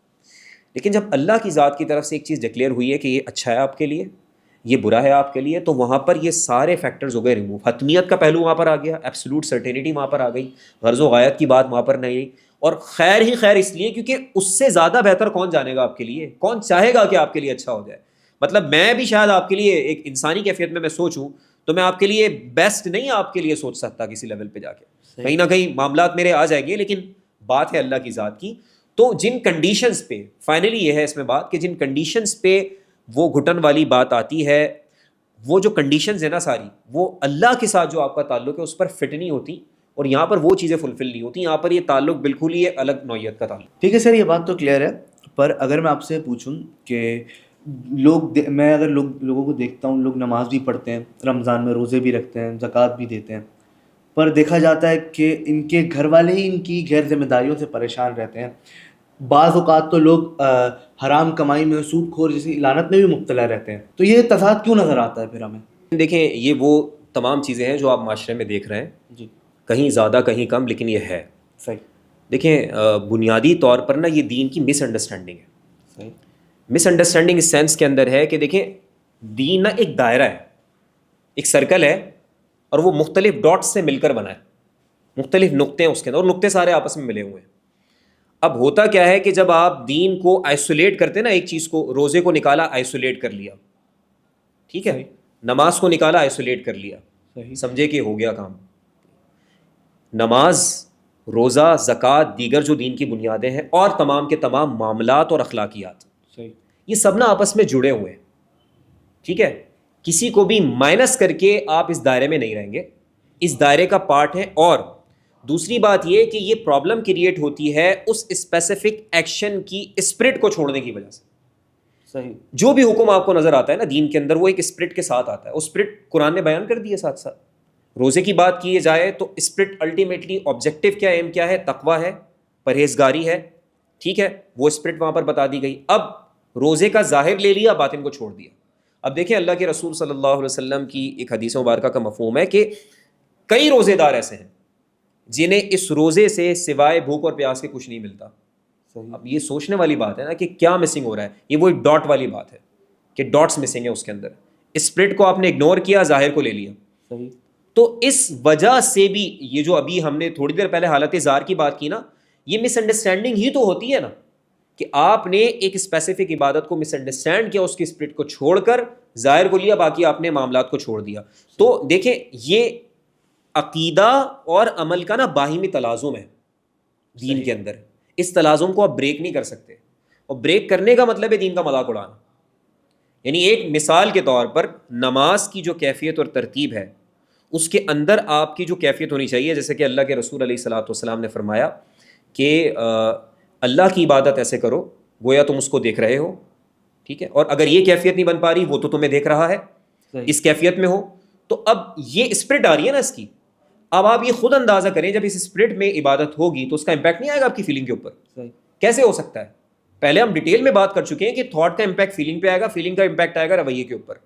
لیکن جب اللہ کی ذات کی طرف سے ایک چیز ڈکلیئر ہوئی ہے کہ یہ اچھا ہے آپ کے لیے, یہ برا ہے آپ کے لیے, تو وہاں پر یہ سارے فیکٹرز ہو گئے ریموو. حتمیت کا پہلو وہاں پر آ گیا, ایبسولوٹ سرٹینٹی وہاں پر آ گئی, غرض و غایت کی بات وہاں پر نہیں آئی. اور خیر ہی خیر اس لیے کیونکہ اس سے زیادہ بہتر کون جانے گا آپ کے لیے, کون چاہے گا کہ آپ کے لیے اچھا ہو جائے. مطلب میں بھی شاید آپ کے لیے ایک انسانی کیفیت میں سوچوں تو میں آپ کے لیے بیسٹ نہیں آپ کے لیے سوچ سکتا کسی لیول پہ جا کے, کہیں نہ کہیں معاملات میرے آ جائیں گے. لیکن بات ہے اللہ کی ذات کی. تو جن کنڈیشنز پہ فائنلی یہ ہے اس میں بات کہ جن کنڈیشنز پہ وہ گھٹن والی بات آتی ہے, وہ جو کنڈیشنز ہیں نا ساری, وہ اللہ کے ساتھ جو آپ کا تعلق ہے اس پر فٹ نہیں ہوتی, اور یہاں پر وہ چیزیں فلفل نہیں ہوتی. یہاں پر یہ تعلق بالکل ہی الگ نوعیت کا تعلق. ٹھیک ہے سر, یہ بات تو کلیئر ہے. پر اگر میں آپ سے پوچھوں کہ میں اگر لوگوں کو دیکھتا ہوں, لوگ نماز بھی پڑھتے ہیں, رمضان میں روزے بھی رکھتے ہیں, زکوٰۃ بھی دیتے ہیں, پر دیکھا جاتا ہے کہ ان کے گھر والے ہی ان کی غیر ذمہ داریوں سے پریشان رہتے ہیں. بعض اوقات تو لوگ حرام کمائی میں, سود خور جیسی لعنت میں بھی مبتلا رہتے ہیں. تو یہ تضاد کیوں نظر آتا ہے پھر ہمیں؟ دیکھیں یہ وہ تمام چیزیں ہیں جو آپ معاشرے میں دیکھ رہے ہیں, جی کہیں زیادہ کہیں کم, لیکن یہ ہے. صحیح. دیکھیں بنیادی طور پر نا یہ دین کی مس انڈرسٹینڈنگ ہے. صحیح. مس انڈرسٹینڈنگ اس سینس کے اندر ہے کہ دیکھیں دین نا ایک دائرہ ہے, ایک سرکل ہے, اور وہ مختلف ڈاٹس سے مل کر بنا ہے, مختلف نقطے ہیں اس کے اندر, اور نقطے سارے آپس میں ملے ہوئے ہیں. اب ہوتا کیا ہے کہ جب آپ دین کو آئسولیٹ کرتے نا, ایک چیز کو, روزے کو نکالا آئسولیٹ کر لیا, ٹھیک ہے, نماز کو نکالا آئسولیٹ کر لیا, سمجھے کہ ہو گیا کام. نماز, روزہ, زکوٰۃ, دیگر جو دین کی بنیادیں ہیں, اور تمام کے تمام معاملات اور اخلاقیات, یہ سب نا آپس میں جڑے ہوئے ہیں. ٹھیک ہے, کسی کو بھی مائنس کر کے آپ اس دائرے میں نہیں رہیں گے, اس دائرے کا پارٹ ہے. اور دوسری بات یہ کہ یہ پرابلم کریٹ ہوتی ہے اس اسپیسیفک ایکشن کی اسپرٹ کو چھوڑنے کی وجہ سے. صحیح. جو بھی حکم آپ کو نظر آتا ہے نا دین کے اندر, وہ ایک اسپرٹ کے ساتھ آتا ہے. وہ اسپرٹ قرآن نے بیان کر دی ہے ساتھ ساتھ. روزے کی بات کی جائے تو اسپرٹ الٹیمیٹلی آبجیکٹو کیا, ایم کیا ہے, تقویٰ ہے, پرہیزگاری ہے. ٹھیک ہے, وہ اسپرٹ وہاں پر بتا دی گئی. اب روزے کا ظاہر لے لیا, باطن کو چھوڑ دیا. اب دیکھیں اللہ کے رسول صلی اللہ علیہ وسلم کی ایک حدیث مبارکہ کا مفہوم ہے کہ کئی روزے دار ایسے ہیں جنہیں اس روزے سے سوائے بھوک اور پیاس کے کچھ نہیں ملتا. اب یہ سوچنے والی بات ہے نا کہ کیا مسنگ ہو رہا ہے. یہ وہ ایک ڈاٹ والی بات ہے کہ ڈاٹس مسنگ ہے اس کے اندر. اسپرٹ کو آپ نے اگنور کیا, ظاہر کو لے لیا. صحیح. تو اس وجہ سے بھی یہ جو ابھی ہم نے تھوڑی دیر پہلے حالت زار کی بات کی نا, یہ مس انڈرسٹینڈنگ ہی تو ہوتی ہے نا, کہ آپ نے ایک اسپیسیفک عبادت کو مس انڈرسٹینڈ کیا, اس کی اسپرٹ کو چھوڑ کر ظاہر کو لیا, باقی آپ نے معاملات کو چھوڑ دیا. تو دیکھیں یہ عقیدہ اور عمل کا نا باہمی تلازم ہے دین کے اندر. اس تلازم کو آپ بریک نہیں کر سکتے, اور بریک کرنے کا مطلب ہے دین کا مذاق اڑانا. یعنی ایک مثال کے طور پر نماز کی جو کیفیت اور ترتیب ہے, اس کے اندر آپ کی جو کیفیت ہونی چاہیے, جیسے کہ اللہ کے رسول علیہ الصلوۃ والسلام نے فرمایا کہ اللہ کی عبادت ایسے کرو گویا تم اس کو دیکھ رہے ہو. ٹھیک ہے, اور اگر یہ کیفیت نہیں بن پا رہی, وہ تو تمہیں دیکھ رہا ہے, اس کیفیت میں ہو. تو اب یہ اسپرٹ آ رہی ہے نا اس کی. اب آپ یہ خود اندازہ کریں, جب اس اسپرٹ میں عبادت ہوگی تو اس کا امپیکٹ نہیں آئے گا آپ کی فیلنگ کے اوپر. کیسے ہو سکتا ہے؟ پہلے ہم ڈیٹیل میں بات کر چکے ہیں کہ تھاٹ کا امپیکٹ فیلنگ پہ آئے گا, فیلنگ کا امپیکٹ آئے گا رویے کے اوپر.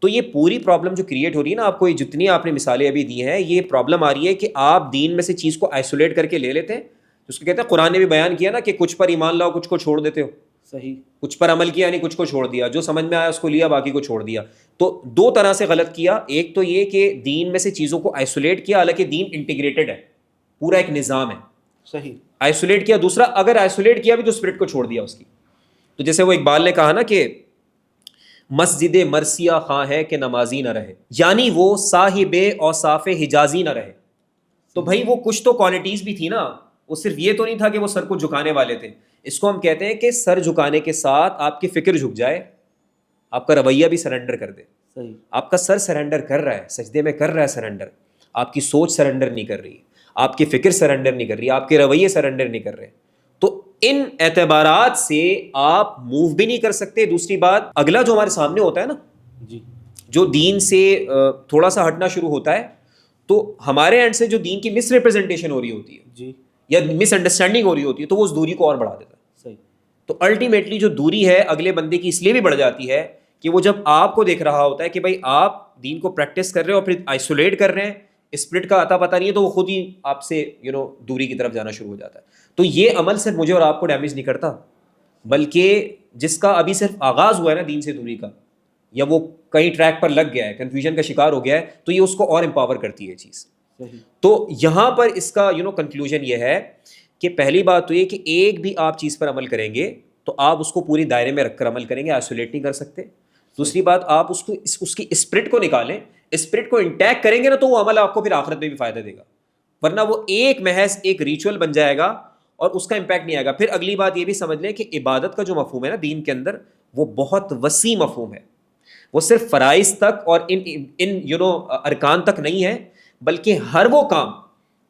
تو یہ پوری پرابلم جو کریٹ ہو رہی ہے نا آپ کو, جتنی آپ نے مثالیں ابھی دی ہیں, یہ پرابلم آ رہی ہے کہ آپ دین میں سے چیز کو آئسولیٹ کر کے لے لیتے ہیں. اس کو کہتے ہیں, قرآن نے بھی بیان کیا نا کہ کچھ پر ایمان لاؤ, کچھ کو چھوڑ دیتے ہو. صحیح. کچھ پر عمل کیا, یعنی کچھ کو چھوڑ دیا, جو سمجھ میں آیا اس کو لیا, باقی کو چھوڑ دیا. تو دو طرح سے غلط کیا. ایک تو یہ کہ دین میں سے چیزوں کو آئسولیٹ کیا, حالانکہ دین انٹیگریٹڈ ہے, پورا ایک نظام ہے. صحیح. آئسولیٹ کیا. دوسرا, اگر آئسولیٹ کیا بھی تو اسپرٹ کو چھوڑ دیا اس کی. تو جیسے وہ اقبال نے کہا نا کہ مسجد مرثیہ خواہ ہے کہ نمازی نہ رہے, یعنی وہ صاحب اوصاف حجازی نہ رہے. تو بھائی وہ کچھ تو کوالٹیز بھی تھی نا, وہ صرف یہ تو نہیں تھا کہ وہ سر کو جھکانے والے تھے. اس کو ہم کہتے ہیں کہ سر جھکانے کے ساتھ آپ کی فکر جھک جائے, آپ کا رویہ بھی سرنڈر کر دے. صحیح. آپ کا سر سرنڈر کر رہا ہے, سجدے میں کر رہا ہے سرنڈر, آپ کی سوچ سرنڈر نہیں کر رہی, آپ کی فکر سرنڈر نہیں کر رہی, آپ کے رویے سرنڈر نہیں کر رہے. تو ان اعتبارات سے آپ موو بھی نہیں کر سکتے. دوسری بات, اگلا جو ہمارے سامنے ہوتا ہے نا, جی, جو دین سے تھوڑا سا ہٹنا شروع ہوتا ہے, تو ہمارے اینڈ سے جو دین کی مس ریپرزنٹیشن ہو رہی ہوتی ہے, جی, یا مس انڈرسٹینڈنگ ہو رہی ہوتی ہے تو وہ اس دوری کو اور بڑھا دیتا ہے. صحیح. تو الٹیمیٹلی جو دوری ہے اگلے بندے کی اس لیے بھی بڑھ جاتی ہے کہ وہ جب آپ کو دیکھ رہا ہوتا ہے کہ بھائی آپ دین کو پریکٹس کر رہے ہو اور پھر آئسولیٹ کر رہے ہیں, اسپرٹ کا عطا پتہ نہیں ہے, تو وہ خود ہی آپ سے دوری کی طرف جانا شروع ہو جاتا ہے. تو یہ عمل صرف مجھے اور آپ کو ڈیمیج نہیں کرتا, بلکہ جس کا ابھی صرف آغاز ہوا ہے نا دین سے دوری کا, یا وہ کئی ٹریک پر لگ گیا ہے, کنفیوژن کا شکار ہو گیا ہے, تو یہ اس کو اور امپاور کرتی ہے یہ چیز. تو یہاں پر اس کا کنکلوژن یہ ہے کہ پہلی بات تو یہ کہ ایک بھی آپ چیز پر عمل کریں گے تو آپ اس کو پوری دائرے میں رکھ کر عمل کریں گے, آئسولیٹ نہیں کر سکتے. دوسری بات, آپ اس کی اسپرٹ کو نکالیں, اسپرٹ کو انٹیک کریں گے نا تو وہ عمل آپ کو پھر آخرت میں بھی فائدہ دے گا, ورنہ وہ ایک محض ایک ریچول بن جائے گا اور اس کا امپیکٹ نہیں آئے گا. پھر اگلی بات یہ بھی سمجھ لیں کہ عبادت کا جو مفہوم ہے نا دین کے اندر, وہ بہت وسیع مفہوم ہے. وہ صرف فرائض تک اور ان ارکان تک نہیں ہے, بلکہ ہر وہ کام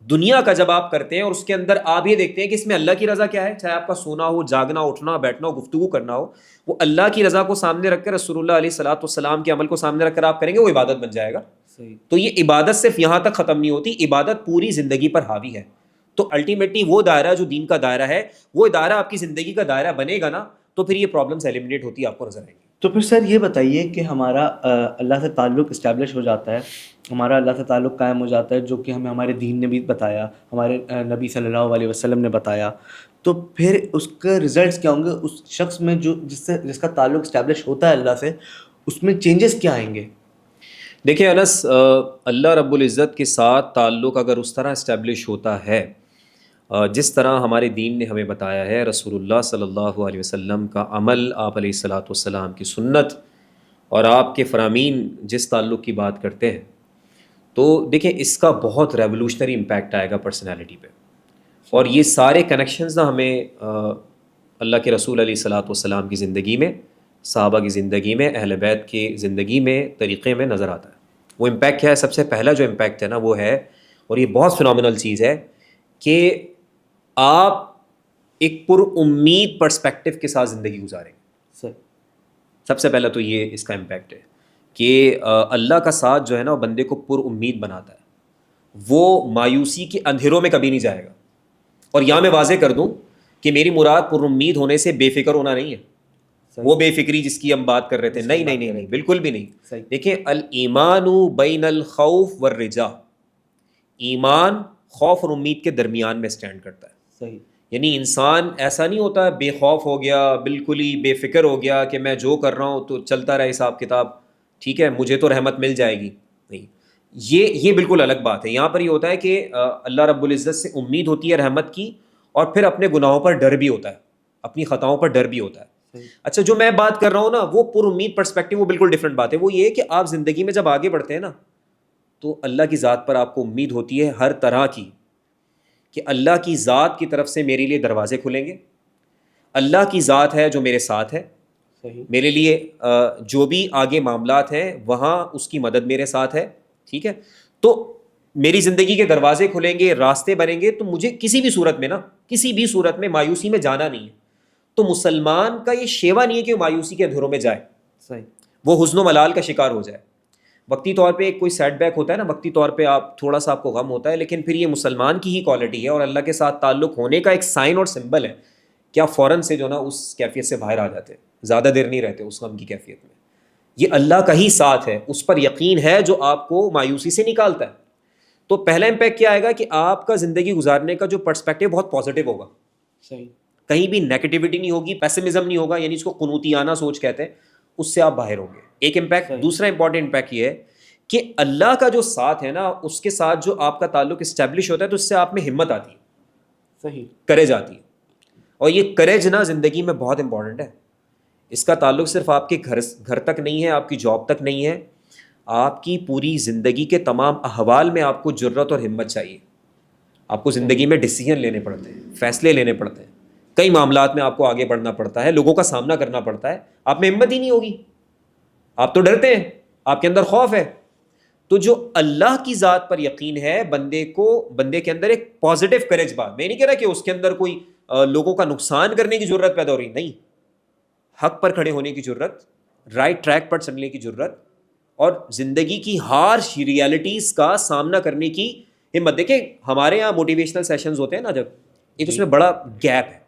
دنیا کا جب آپ کرتے ہیں اور اس کے اندر آپ یہ دیکھتے ہیں کہ اس میں اللہ کی رضا کیا ہے, چاہے آپ کا سونا ہو, جاگنا, اٹھنا, بیٹھنا ہو, گفتگو کرنا ہو, وہ اللہ کی رضا کو سامنے رکھ کر, رسول اللہ علیہ الصلوۃ والسلام کے عمل کو سامنے رکھ کر آپ کریں گے, وہ عبادت بن جائے گا. تو یہ عبادت صرف یہاں تک ختم نہیں ہوتی, عبادت پوری زندگی پر حاوی ہے. تو الٹیمیٹلی وہ دائرہ جو دین کا دائرہ ہے, وہ دائرہ آپ کی زندگی کا دائرہ بنے گا نا, تو پھر یہ پرابلمس ایلیمنیٹ ہوتی ہے آپ کو نظر آئیں گی. تو پھر سر یہ بتائیے کہ ہمارا اللہ سے تعلق اسٹیبلش ہو جاتا ہے, ہمارا اللہ سے تعلق قائم ہو جاتا ہے, جو کہ ہمیں ہمارے دین نے بھی بتایا, ہمارے نبی صلی اللہ علیہ وسلم نے بتایا, تو پھر اس کے ریزلٹس کیا ہوں گے اس شخص میں جو جس کا تعلق اسٹیبلش ہوتا ہے اللہ سے, اس میں چینجز کیا آئیں گے؟ دیکھیں انس, اللہ رب العزت کے ساتھ تعلق اگر اس طرح اسٹیبلش ہوتا ہے جس طرح ہمارے دین نے ہمیں بتایا ہے, رسول اللہ صلی اللہ علیہ وسلم کا عمل, آپ علیہ الصلوۃ والسلام کی سنت, اور آپ کے فرامین جس تعلق کی بات کرتے ہیں, تو دیکھیں اس کا بہت ریولوشنری امپیکٹ آئے گا پرسنالٹی پہ. اور یہ سارے کنیکشنز نا ہمیں اللہ کے رسول علیہ الصلوۃ والسلام کی زندگی میں, صحابہ کی زندگی میں, اہل بیت کی زندگی میں, طریقے میں نظر آتا ہے. وہ امپیکٹ کیا ہے؟ سب سے پہلا جو امپیکٹ ہے نا وہ ہے, اور یہ بہت فنومینل چیز ہے, کہ آپ ایک پر امید پرسپیکٹو کے ساتھ زندگی گزاریں گے. سب سے پہلا تو یہ اس کا امپیکٹ ہے کہ اللہ کا ساتھ جو ہے نا وہ بندے کو پر امید بناتا ہے, وہ مایوسی کے اندھیروں میں کبھی نہیں جائے گا. اور یہاں میں واضح کر دوں کہ میری مراد پر امید ہونے سے بے فکر ہونا نہیں ہے, وہ بے فکری جس کی ہم بات کر رہے تھے, نہیں, بالکل بھی نہیں. دیکھیں, الایمان بین الخوف والرجاء, ایمان خوف اور امید کے درمیان میں سٹینڈ کرتا ہے. صحیح. یعنی انسان ایسا نہیں ہوتا بے خوف ہو گیا, بالکل ہی بے فکر ہو گیا کہ میں جو کر رہا ہوں تو چلتا رہے حساب کتاب, ٹھیک ہے, مجھے تو رحمت مل جائے گی. نہیں, یہ بالکل الگ بات ہے. یہاں پر یہ ہوتا ہے کہ اللہ رب العزت سے امید ہوتی ہے رحمت کی, اور پھر اپنے گناہوں پر ڈر بھی ہوتا ہے, اپنی خطاؤں پر ڈر بھی ہوتا ہے. اچھا, جو میں بات کر رہا ہوں نا وہ پر امید پرسپیکٹو, وہ بالکل ڈفرینٹ بات ہے. وہ یہ کہ آپ زندگی میں جب آگے بڑھتے ہیں نا تو اللہ کی ذات پر آپ کو امید ہوتی ہے ہر طرح کی, کہ اللہ کی ذات کی طرف سے میرے لیے دروازے کھلیں گے, اللہ کی ذات ہے جو میرے ساتھ ہے, میرے لیے جو بھی آگے معاملات ہیں وہاں اس کی مدد میرے ساتھ ہے, ٹھیک ہے. تو میری زندگی کے دروازے کھلیں گے, راستے بنیں گے, تو مجھے کسی بھی صورت میں مایوسی میں جانا نہیں ہے. تو مسلمان کا یہ شیوا نہیں ہے کہ وہ مایوسی کے اندھیروں میں جائے, وہ حزن و ملال کا شکار ہو جائے. وقتی طور پہ ایک کوئی سیٹ بیک ہوتا ہے نا, وقتی طور پہ آپ تھوڑا سا آپ کو غم ہوتا ہے, لیکن پھر یہ مسلمان کی ہی کوالٹی ہے اور اللہ کے ساتھ تعلق ہونے کا ایک سائن اور سمبل ہے کہ آپ فوراً سے جو نا اس کیفیت سے باہر آ جاتے ہیں, زیادہ دیر نہیں رہتے اس غم کی کیفیت میں. یہ اللہ کا ہی ساتھ ہے, اس پر یقین ہے جو آپ کو مایوسی سے نکالتا ہے. تو پہلا امپیکٹ کیا آئے گا کہ آپ کا زندگی گزارنے کا جو پرسپیکٹو بہت پازیٹیو ہوگا. صحیح. کہیں بھی نیگیٹیوٹی نہیں ہوگی, پیسمزم نہیں ہوگا, یعنی اس کو قنوطیانہ سوچ کہتے ہیں, اس سے آپ باہر ہوں گے. ایک امپیکٹ. دوسرا امپورٹنٹ امپیکٹ یہ ہے کہ اللہ کا جو ساتھ ہے نا, اس کے ساتھ جو آپ کا تعلق اسٹیبلش ہوتا ہے, تو اس سے آپ میں ہمت آتی ہے, صحیح, کریج آتی ہے. اور یہ کریج نا زندگی میں بہت امپورٹنٹ ہے. اس کا تعلق صرف آپ کے گھر تک نہیں ہے, آپ کی جاب تک نہیں ہے, آپ کی پوری زندگی کے تمام احوال میں آپ کو جرت اور ہمت چاہیے. آپ کو زندگی میں ڈیسیجن لینے پڑتے ہیں, فیصلے لینے پڑتے ہیں, کئی معاملات میں آپ کو آگے بڑھنا پڑتا ہے, لوگوں کا سامنا کرنا پڑتا ہے. آپ میں ہمت ہی نہیں ہوگی, آپ تو ڈرتے ہیں, آپ کے اندر خوف ہے. تو جو اللہ کی ذات پر یقین ہے بندے کے اندر ایک پازیٹیو کریج, بات میں نہیں کہہ رہا کہ اس کے اندر کوئی لوگوں کا نقصان کرنے کی ضرورت پیدا ہو رہی, نہیں, حق پر کھڑے ہونے کی ضرورت, رائٹ ٹریک پر چلنے کی ضرورت, اور زندگی کی ہارش ریالٹیز کا سامنا کرنے کی ہمت. دیکھیں ہمارے یہاں موٹیویشنل سیشنز ہوتے ہیں نا, جب ایک اس میں بڑا گیپ ہے.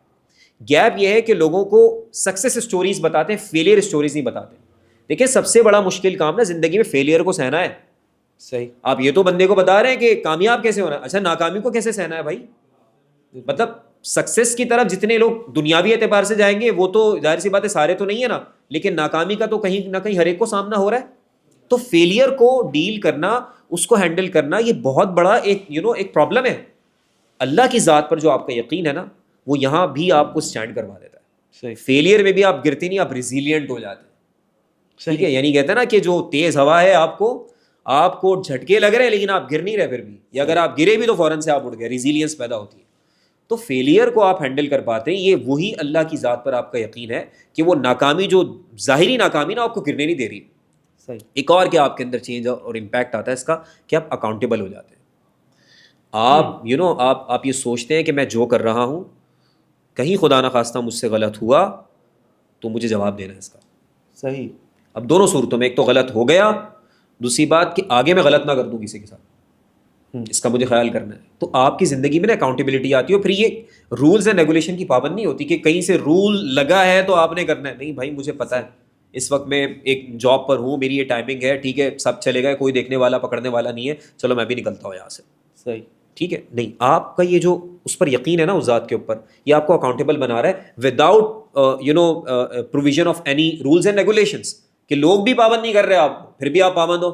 گیپ یہ ہے کہ لوگوں کو سکسیس اسٹوریز بتاتے ہیں, فیلئر اسٹوریز نہیں بتاتے. دیکھیں سب سے بڑا مشکل کام نا زندگی میں فیلئر کو سہنا ہے. صحیح. آپ یہ تو بندے کو بتا رہے ہیں کہ کامیاب کیسے ہونا ہے, اچھا ناکامی کو کیسے سہنا ہے بھائی. مطلب سکسیس کی طرف جتنے لوگ دنیاوی اعتبار سے جائیں گے وہ تو ظاہر سی بات ہے سارے تو نہیں ہے نا, لیکن ناکامی کا تو کہیں نہ کہیں ہر ایک کو سامنا ہو رہا ہے. تو فیلئر کو ڈیل کرنا, اس کو ہینڈل کرنا, یہ بہت بڑا ایک ایک پرابلم ہے. اللہ کی ذات پر جو آپ کا یقین ہے نا وہ یہاں بھی آپ کو اسٹینڈ کروا دیتا ہے. فیلئر میں بھی آپ گرتے نہیں, آپ ریزیلینٹ ہو جاتے ہیں. ٹھیک ہے, یعنی کہتے ہیں نا کہ جو تیز ہوا ہے آپ کو جھٹکے لگ رہے ہیں لیکن آپ گر نہیں رہے پھر بھی, یا اگر آپ گرے بھی تو فوراً سے آپ اٹھ گئے, ریزیلینس پیدا ہوتی ہے. تو فیلئر کو آپ ہینڈل کر پاتے ہیں, یہ وہی اللہ کی ذات پر آپ کا یقین ہے کہ وہ ناکامی, جو ظاہری ناکامی نا آپ کو گرنے نہیں دے رہی. ایک اور کیا آپ کے اندر چینج اور امپیکٹ آتا ہے اس کا کہ آپ اکاؤنٹیبل ہو جاتے ہیں. آپ یہ سوچتے ہیں کہ میں جو کر رہا ہوں کہیں خدا نخواستہ مجھ سے غلط ہوا تو مجھے جواب دینا ہے اس کا. صحیح. اب دونوں صورتوں میں, ایک تو غلط ہو گیا, دوسری بات کہ آگے میں غلط نہ کر دوں کسی کے ساتھ, اس کا مجھے خیال کرنا ہے. تو آپ کی زندگی میں نا اکاؤنٹیبلٹی آتی ہے. پھر یہ رولز اینڈ ریگولیشن کی پابند نہیں ہوتی کہ کہیں سے رول لگا ہے تو آپ نے کرنا ہے. نہیں بھائی, مجھے پتہ ہے اس وقت میں ایک جاب پر ہوں, میری یہ ٹائمنگ ہے, ٹھیک ہے, سب چلے گئے, کوئی دیکھنے والا پکڑنے والا نہیں ہے, چلو میں بھی نکلتا ہوں یہاں سے. صحیح. ٹھیک ہے. نہیں, آپ کا یہ جو اس پر یقین ہے نا اس ذات کے اوپر, یہ آپ کو اکاؤنٹیبل بنا رہا ہے without provision of any rules and regulations, کہ لوگ بھی پابند نہیں کر رہے آپ, پھر بھی آپ پابند ہو.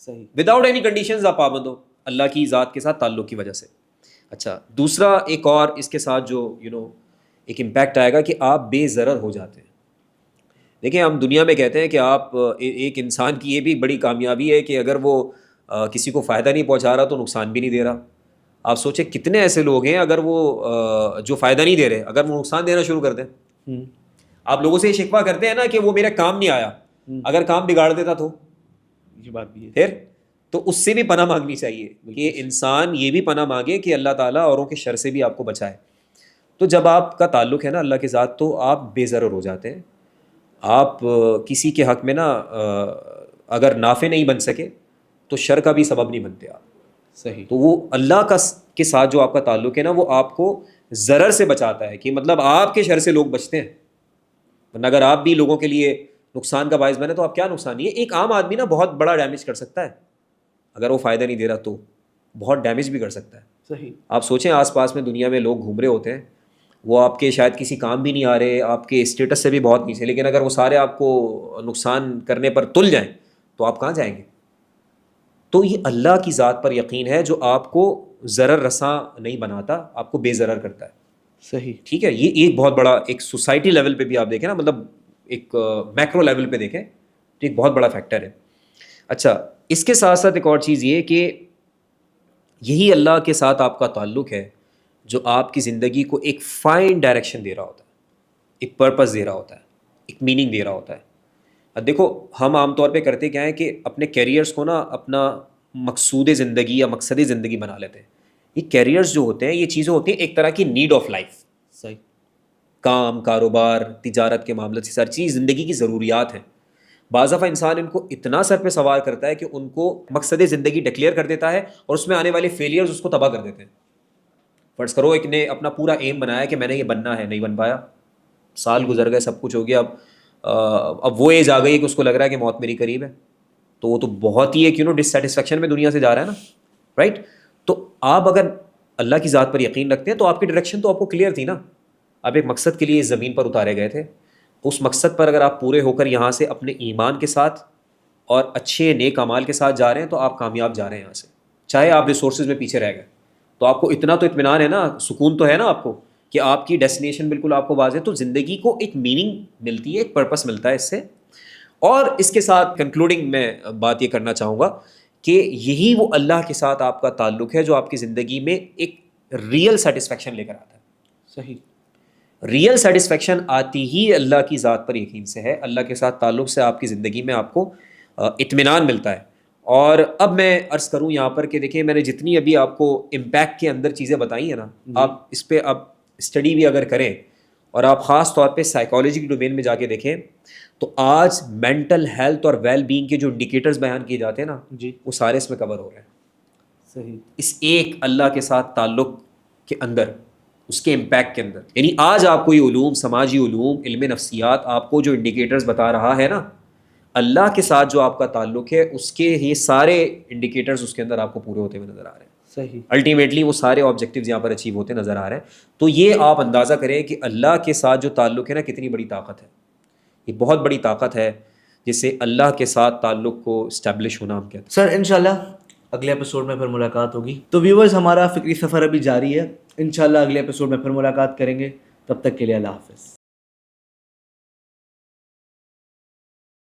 صحیح. وداؤٹ اینی کنڈیشنز آپ پابند ہو اللہ کی ذات کے ساتھ تعلق کی وجہ سے. اچھا, دوسرا ایک اور اس کے ساتھ جو ایک امپیکٹ آئے گا کہ آپ بے ضرر ہو جاتے ہیں. دیکھیں ہم دنیا میں کہتے ہیں کہ آپ ایک انسان کی یہ بھی بڑی کامیابی ہے کہ اگر وہ کسی کو فائدہ نہیں پہنچا رہا تو نقصان بھی نہیں دے رہا. آپ سوچیں کتنے ایسے لوگ ہیں اگر وہ جو فائدہ نہیں دے رہے, اگر وہ نقصان دینا شروع کر دیں. آپ لوگوں سے یہ شکوہ کرتے ہیں نا کہ وہ میرا کام نہیں آیا, اگر کام بگاڑ دیتا تو یہ بات بھی ہے. پھر تو اس سے بھی پناہ مانگنی چاہیے کہ انسان یہ بھی پناہ مانگے کہ اللہ تعالیٰ اوروں کے شر سے بھی آپ کو بچائے. تو جب آپ کا تعلق ہے نا اللہ کے ساتھ تو آپ بے ضرر ہو جاتے ہیں. آپ کسی کے حق میں نا اگر نافع نہیں بن سکے تو شر کا بھی سبب نہیں بنتے آپ. صحیح. تو وہ اللہ کے ساتھ جو آپ کا تعلق ہے نا وہ آپ کو ضرر سے بچاتا ہے, کہ مطلب آپ کے شر سے لوگ بچتے ہیں. ورنہ اگر آپ بھی لوگوں کے لیے نقصان کا باعث بنے تو آپ کیا نقصان نہیں ہے. ایک عام آدمی نا بہت بڑا ڈیمیج کر سکتا ہے, اگر وہ فائدہ نہیں دے رہا تو بہت ڈیمیج بھی کر سکتا ہے. صحیح. آپ سوچیں آس پاس میں دنیا میں لوگ گھوم رہے ہوتے ہیں, وہ آپ کے شاید کسی کام بھی نہیں آ رہے, آپ کے اسٹیٹس سے بھی بہت نیچے, لیکن اگر وہ سارے آپ کو نقصان کرنے پر تل جائیں تو آپ کہاں جائیں گے. تو یہ اللہ کی ذات پر یقین ہے جو آپ کو ضرر رساں نہیں بناتا, آپ کو بے ضرر کرتا ہے. صحیح. ٹھیک ہے. یہ ایک بہت بڑا, ایک سوسائٹی لیول پہ بھی آپ دیکھیں نا, مطلب ایک میکرو لیول پہ دیکھیں تو ایک بہت بڑا فیکٹر ہے. اچھا, اس کے ساتھ ساتھ ایک اور چیز یہ کہ یہی اللہ کے ساتھ آپ کا تعلق ہے جو آپ کی زندگی کو ایک فائن ڈائریکشن دے رہا ہوتا ہے, ایک پرپس دے رہا ہوتا ہے, ایک میننگ دے رہا ہوتا ہے. اب دیکھو ہم عام طور پہ کرتے کیا ہے کہ اپنے کیریئرس کو نا اپنا مقصود زندگی یا مقصد زندگی بنا لیتے ہیں. یہ کیریئرس جو ہوتے ہیں یہ چیزیں ہوتی ہیں ایک طرح کی نیڈ آف لائف. صحیح. کام, کاروبار, تجارت کے معاملے سے ساری چیز زندگی کی ضروریات ہیں. بعض دفعہ انسان ان کو اتنا سر پہ سوار کرتا ہے کہ ان کو مقصد زندگی ڈکلیئر کر دیتا ہے اور اس میں آنے والے فیلیئرز اس کو تباہ کر دیتے ہیں. فرض کرو ایک نے اپنا پورا ایم بنایا کہ میں نے یہ بننا ہے, نہیں بن پایا, سال گزر گئے, سب کچھ ہو گیا, اب وہ ایج آ گئی کہ اس کو لگ رہا ہے کہ موت میری قریب ہے, تو وہ تو بہت ہی ایک ڈسسیٹسفیکشن میں دنیا سے جا رہا ہے نا, رائٹ. تو آپ اگر اللہ کی ذات پر یقین رکھتے ہیں تو آپ کی ڈائریکشن تو آپ کو کلیئر تھی نا, آپ ایک مقصد کے لیے اس زمین پر اتارے گئے تھے. اس مقصد پر اگر آپ پورے ہو کر یہاں سے اپنے ایمان کے ساتھ اور اچھے نیک اعمال کے ساتھ جا رہے ہیں تو آپ کامیاب جا رہے ہیں یہاں سے, چاہے آپ ریسورسز میں پیچھے رہ گئے. تو آپ کو اتنا تو اطمینان ہے نا, سکون تو ہے نا آپ کو کہ آپ کی ڈیسٹینیشن بالکل آپ کو واضح ہے. تو زندگی کو ایک میننگ ملتی ہے, ایک پرپس ملتا ہے اس سے. اور اس کے ساتھ کنکلوڈنگ میں بات یہ کرنا چاہوں گا کہ یہی وہ اللہ کے ساتھ آپ کا تعلق ہے جو آپ کی زندگی میں ایک ریئل سیٹسفیکشن لے کر آتا ہے. صحیح. ریئل سیٹسفیکشن آتی ہی اللہ کی ذات پر یقین سے ہے. اللہ کے ساتھ تعلق سے آپ کی زندگی میں آپ کو اطمینان ملتا ہے. اور اب میں عرض کروں یہاں پر کہ دیکھیں میں نے جتنی ابھی آپ کو امپیکٹ کے اندر چیزیں بتائی ہیں نا, آپ اس پہ اب اسٹڈی بھی اگر کریں اور آپ خاص طور پہ سائیکالوجی کی ڈومین میں جا کے دیکھیں تو آج مینٹل ہیلتھ اور ویل بینگ کے جو انڈیکیٹرز بیان کیے جاتے ہیں نا جی, وہ سارے اس میں کور ہو رہے ہیں. صحیح. اس ایک اللہ کے ساتھ تعلق کے اندر اس کے امپیکٹ کے اندر. یعنی آج آپ کو یہ علوم، سماجی علوم، علم نفسیات آپ کو جو انڈیکیٹرز بتا رہا ہے نا، اللہ کے ساتھ جو آپ کا تعلق ہے اس کے یہ سارے انڈیکیٹرز اس کے اندر آپ کو پورے ہوتے ہوئے نظر آ رہے ہیں. صحیح. الٹیمیٹلی وہ سارے آبجیکٹیوز یہاں پر اچیو ہوتے نظر آ رہے ہیں. تو یہ آپ اندازہ کریں کہ اللہ کے ساتھ جو تعلق ہے نا کتنی بڑی طاقت ہے. یہ بہت بڑی طاقت ہے جسے اللہ کے ساتھ تعلق کو اسٹیبلش ہونا ہم کہتے ہیں. سر انشاءاللہ اگلے ایپیسوڈ میں پھر ملاقات ہوگی. تو ویورز ہمارا فکری سفر ابھی جاری ہے، انشاءاللہ اگلے ایپیسوڈ میں پھر ملاقات کریں گے. تب تک کے لیے اللہ حافظ.